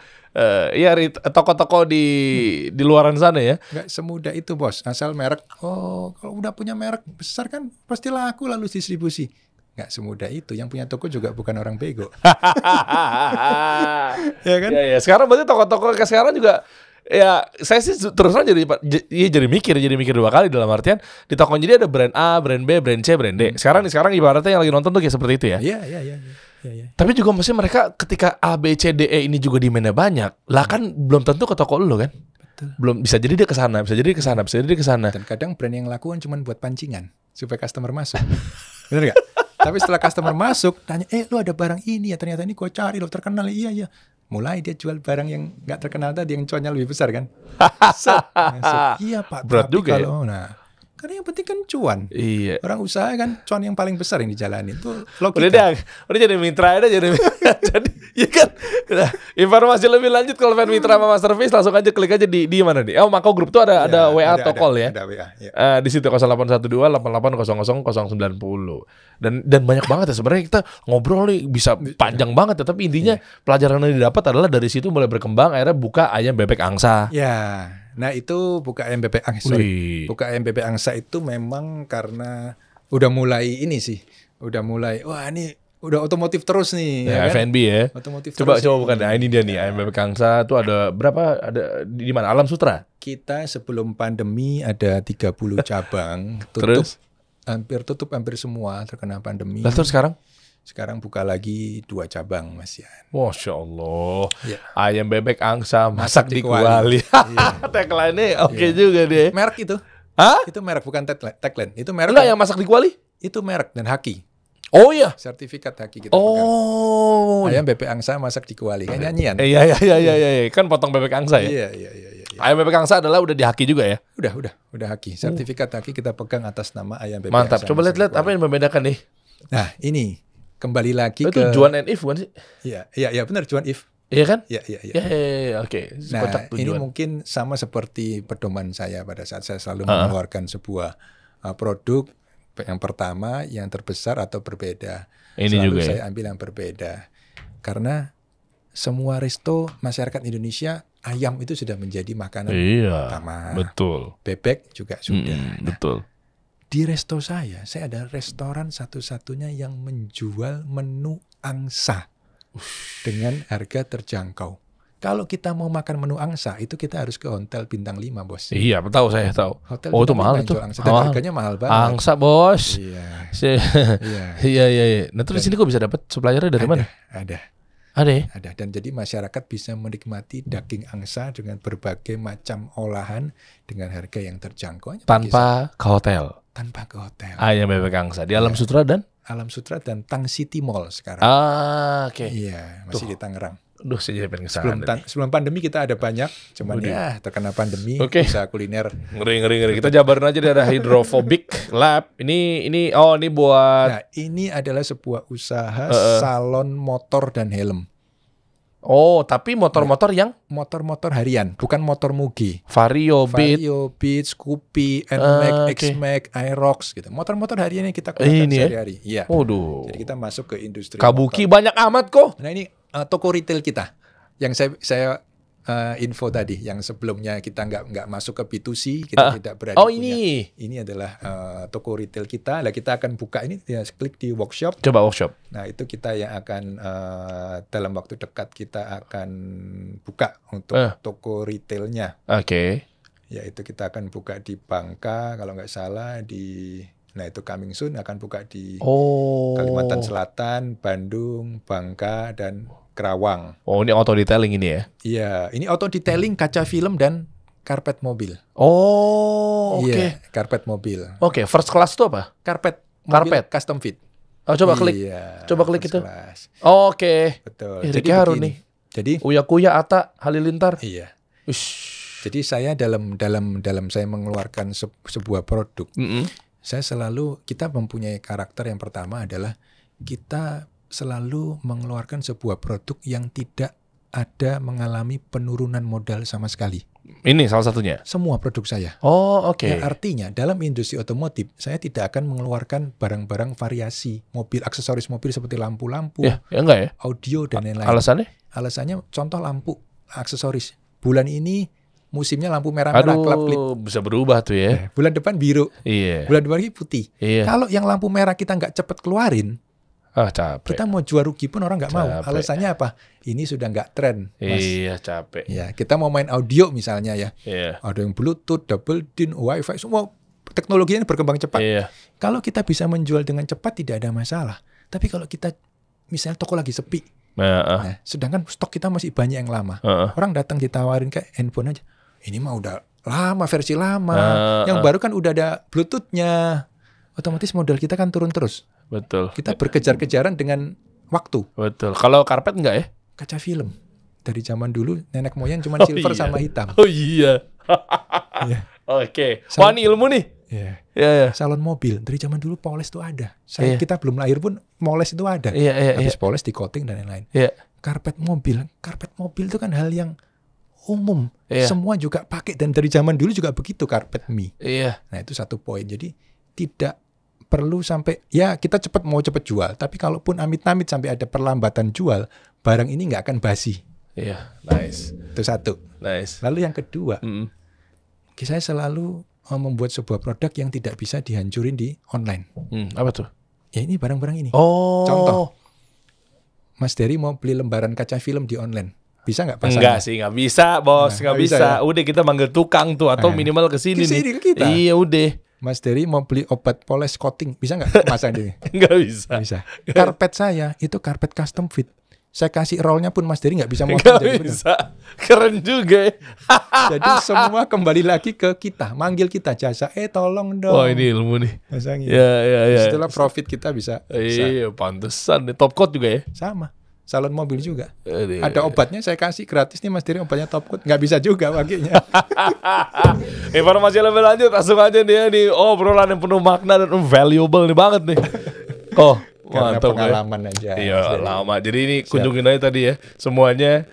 toko-toko di luaran sana ya. Nggak semudah itu bos. Asal merek, kalau udah punya merek besar kan pasti laku lalu distribusi. Nggak semudah itu. Yang punya toko juga bukan orang bego. Ya kan? Ya, sekarang berarti toko-toko ke sekarang juga. Ya, saya sih terus terang jadi mikir 2 kali, dalam artian di toko jadi ada brand A, brand B, brand C, brand D. Sekarang ibaratnya yang lagi nonton tuh kayak seperti itu ya. Iya. Tapi juga mesti mereka ketika A, B, C, D, E ini juga demand-nya banyak, lah kan belum tentu ke toko lu kan. Betul. Belum, bisa jadi dia ke sana, bisa jadi ke sana, bisa jadi ke sana. Dan kadang brand yang laku kan cuma buat pancingan supaya customer masuk. Bener nggak? Tapi setelah customer masuk, tanya, lu ada barang ini ya, ternyata ini gue cari lo terkenal. Iya. Mulai dia jual barang yang nggak terkenal tadi, yang cuannya lebih besar kan. Masuk. Iya Pak. Berat juga kalau, karena yang penting kan cuan. Iya. Orang usaha kan cuan yang paling besar yang dijalani. Itu Udah logika. jadi mitra aja jadi ya kan. Nah, informasi lebih lanjut kalau pengen mitra sama Masterpiece langsung aja klik aja di mana nih. Mako Group tuh ada WA atau call ya. Ada WA. Ya. Di situ 0812 8800 090. Dan banyak banget ya sebenarnya, kita ngobrol nih bisa panjang banget ya, tapi intinya pelajaran yang didapat adalah dari situ mulai berkembang, akhirnya buka ayam bebek angsa. Ya. Nah itu buka ayam bebek angsa. Buka ayam bebek angsa itu memang karena udah mulai ini sih. Udah mulai, wah ini udah otomotif terus nih. Ya, kan? F&B ya. Otomotif Coba terus. bukan. Nah, ini dia nih ayam bebek angsa tuh ada berapa? Ada di mana? Alam Sutra. Kita sebelum pandemi ada 30 cabang. Terus? Hampir semua terkena pandemi. Lah terus sekarang? Sekarang buka lagi 2 cabang Mas Yan. Masya Allah. Ya. Ayam bebek angsa masak di kuali. Iya. Tagline-nya oke juga deh. Merek itu. Hah? Itu merek bukan tagline. Itu merek. Enggak, yang masak di kuali? Itu merek dan haki. Oh iya. Sertifikat haki kita pegang. Oh. Ayam bebek angsa masak di kuali. Kan nyanyian. Iya. Kan potong bebek angsa ya. Iya. Ayam bebek angsa adalah udah dihaki juga ya. Udah haki. Sertifikat haki kita pegang atas nama ayam bebek Mantap. angsa. Coba lihat apa yang membedakan nih. Nah, ini kembali lagi Itu ke Juan and If bukan sih? Iya benar Juan If. Iya kan? Iya. Ya, oke. Nah, Kocak tuh ini Juan. mungkin sama seperti pedoman saya pada saat saya selalu mengeluarkan sebuah produk. Yang pertama, yang terbesar atau berbeda. Ini Selalu juga saya ambil yang berbeda. Karena semua resto masyarakat Indonesia, ayam itu sudah menjadi makanan utama. Betul. Bebek juga sudah. Betul. Di resto saya ada restoran satu-satunya yang menjual menu angsa dengan harga terjangkau. Kalau kita mau makan menu angsa, itu kita harus ke hotel bintang 5, bos. Iya, saya tahu. Hotel Itu bintang mahal 5 itu. jual angsa, dan harganya mahal banget. Angsa, bos. Iya. Iya. Nah, terus di sini kok bisa dapat suppliernya dari mana? Ada. Ada. Dan jadi masyarakat bisa menikmati daging angsa dengan berbagai macam olahan dengan harga yang terjangkau. Tanpa ke hotel. Tanpa ke hotel. Ayam bebek angsa di Alam Sutra dan Alam Sutra dan Tang City Mall sekarang. Oke. Iya, masih di Tangerang. Duh, saya jadi pengen kesana. Sebelum pandemi kita ada banyak, cuman terkena pandemi, usaha kuliner. Ngeri. Kita jabarin aja dari Hydrophobic Lab. Ini buat. Nah, ini adalah sebuah usaha salon motor dan helm. Oh, tapi motor-motor yang motor-motor harian, bukan motor mugi. Vario, Beat, Scoopy, NMAX, X-Max, Aerox gitu. Motor-motor harian yang kita gunakan sehari-hari. Iya. Waduh. Jadi kita masuk ke industri Kabuki motor. Banyak amat kok. Nah, ini toko retail kita. Yang saya info tadi, yang sebelumnya kita nggak masuk ke B2C, kita tidak berani punya. Ini adalah toko retail kita. Lah kita akan buka ini, ya klik di workshop. Coba workshop. Nah itu kita yang akan dalam waktu dekat kita akan buka untuk toko retailnya. Oke. Ya itu kita akan buka di Bangka kalau nggak salah nah itu coming soon akan buka di Kalimantan Selatan, Bandung, Bangka dan Kerawang. Oh, ini auto detailing ini ya? Iya, ini auto detailing kaca film dan karpet mobil. Oh, oke. Iya, karpet mobil. Oke, first class itu apa? Karpet mobil Karpet. custom fit. Oh, coba klik. Iya, Coba klik first itu. class. Oke. Betul. Ricky Harun begini. nih. Jadi Uya Kuya Atta Halilintar. iya. Ush. Jadi saya dalam saya mengeluarkan sebuah produk, kita mempunyai karakter yang pertama adalah kita selalu mengeluarkan sebuah produk yang tidak ada mengalami penurunan modal sama sekali. Ini salah satunya. Semua produk saya. Oh, oke. Ya, artinya dalam industri otomotif saya tidak akan mengeluarkan barang-barang variasi mobil, aksesoris mobil seperti lampu-lampu, Ya enggak ya? audio dan lain-lain. Alasannya? Alasannya contoh lampu aksesoris. Bulan ini musimnya lampu merah-merah klip-klip. Bisa berubah tuh ya. Bulan depan biru. Iya. Bulan depan lagi putih. Iya. Kalau yang lampu merah kita nggak cepet keluarin, Capek. kita mau jual rugi pun orang nggak mau. Capek. Alasannya apa? Ini sudah nggak tren, Mas. Iya, capek. Ya, kita mau main audio misalnya ya. Iya. Ada yang Bluetooth, double DIN, Wi-Fi, semua teknologinya berkembang cepat. Iya. Kalau kita bisa menjual dengan cepat tidak ada masalah. Tapi kalau kita misalnya toko lagi sepi, nah, sedangkan stok kita masih banyak yang lama, orang datang ditawarin kayak handphone aja. Ini mah udah lama, versi lama. Yang baru kan udah ada Bluetooth-nya. Otomatis modal kita kan turun terus. Betul. Kita berkejar-kejaran dengan waktu. Betul. Kalau karpet enggak ya? Kaca film. Dari zaman dulu nenek moyang cuma silver iya. sama hitam. Oh iya. Iya. Oke. Wah, ini ilmu nih. Iya. Iya. Salon mobil dari zaman dulu poles itu ada. Kita belum lahir pun moles itu ada. Habis poles di coating dan lain-lain. Iya. Karpet mobil itu kan hal yang umum. Iya. Semua juga pakai dan dari zaman dulu juga begitu karpet mie. Iya. Nah, itu satu poin. Jadi tidak perlu sampai ya kita mau cepet jual, tapi kalaupun amit-amit sampai ada perlambatan jual, barang ini nggak akan basi. Iya, nice. Itu satu. Nice. Lalu yang kedua, saya selalu membuat sebuah produk yang tidak bisa dihancurin di online. Apa tuh? Ya ini barang-barang ini. Oh. Contoh, Mas Dery mau beli lembaran kaca film di online. Bisa nggak pasang? Enggak sih, nggak bisa, bos, nggak bisa. ya? Udah kita manggil tukang tuh atau minimal ke sini nih. Ke kita. Iya, udah. Mas Dery mau beli obat poles coating, bisa nggak pasang di? Nggak bisa. Bisa. Karpet saya itu karpet custom fit. Saya kasih rollnya pun Mas Dery nggak bisa motong. Nggak bisa. Keren juga ya. Jadi semua kembali lagi ke kita, manggil kita jasa. Tolong dong. Wah, ini ilmu nih. Pasangin. Ya. Setelah profit kita bisa. Iya, pantesan. Top coat juga ya. Sama. Salon mobil juga. Aduh. Ada obatnya saya kasih gratis nih Mas Dery, obatnya top coat. Nggak bisa juga pakainya. Informasi lebih lanjut langsung aja dia nih. Obrolan yang penuh makna dan valuable nih banget nih. Karena mantap pengalaman aja. Iya, lama. Jadi ini kunjungin aja tadi ya. Semuanya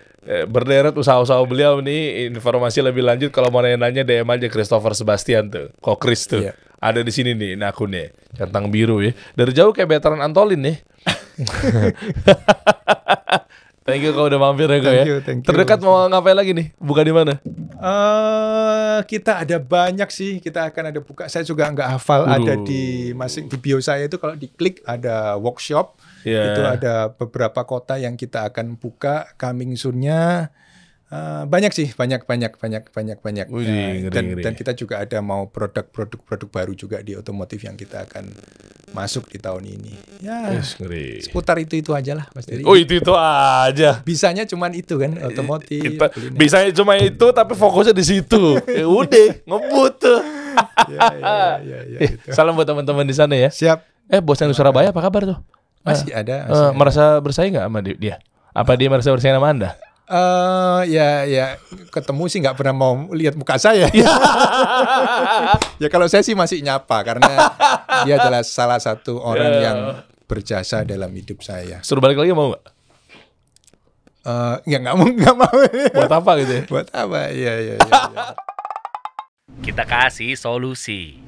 berderet usaha-usaha beliau nih. Informasi lebih lanjut kalau mau nanya-nanya DM aja Christopher Sebastian tuh. Kok Chris tuh. Iya. Ada di sini nih akunnya. Centang biru ya. Dari jauh kayak veteran Antolin nih. Thank you kalau udah mampir ya kok ya. Thank you. Terdekat mau ngapain lagi nih? Buka di mana? Kita ada banyak sih. Kita akan ada buka. Saya juga nggak hafal. Ada di bio saya itu kalau diklik ada workshop. Yeah. Itu ada beberapa kota yang kita akan buka. Coming soon-nya banyak sih. Banyak. Ngeri. Dan kita juga ada mau produk baru juga di otomotif yang kita akan masuk di tahun ini. Ya, ngeri. seputar itu aja lah Mas Dery. Oh, itu aja. Bisanya cuman itu kan otomotif. Bisanya cuma itu tapi fokusnya di situ. Ya udah, ngebut tuh. Ya, gitu. Salam buat teman-teman di sana ya. Siap. Bos yang di Surabaya apa kabar tuh? Masih ada. Merasa bersaing nggak sama dia? Apa dia merasa bersaing sama Anda? Ya ketemu sih nggak pernah mau lihat muka saya. Ya kalau saya sih masih nyapa karena dia adalah salah satu orang yang berjasa dalam hidup saya. Suruh balik lagi mau nggak? Ya nggak mau. Buat apa gitu ya? Buat apa? Iya. Kita kasih solusi.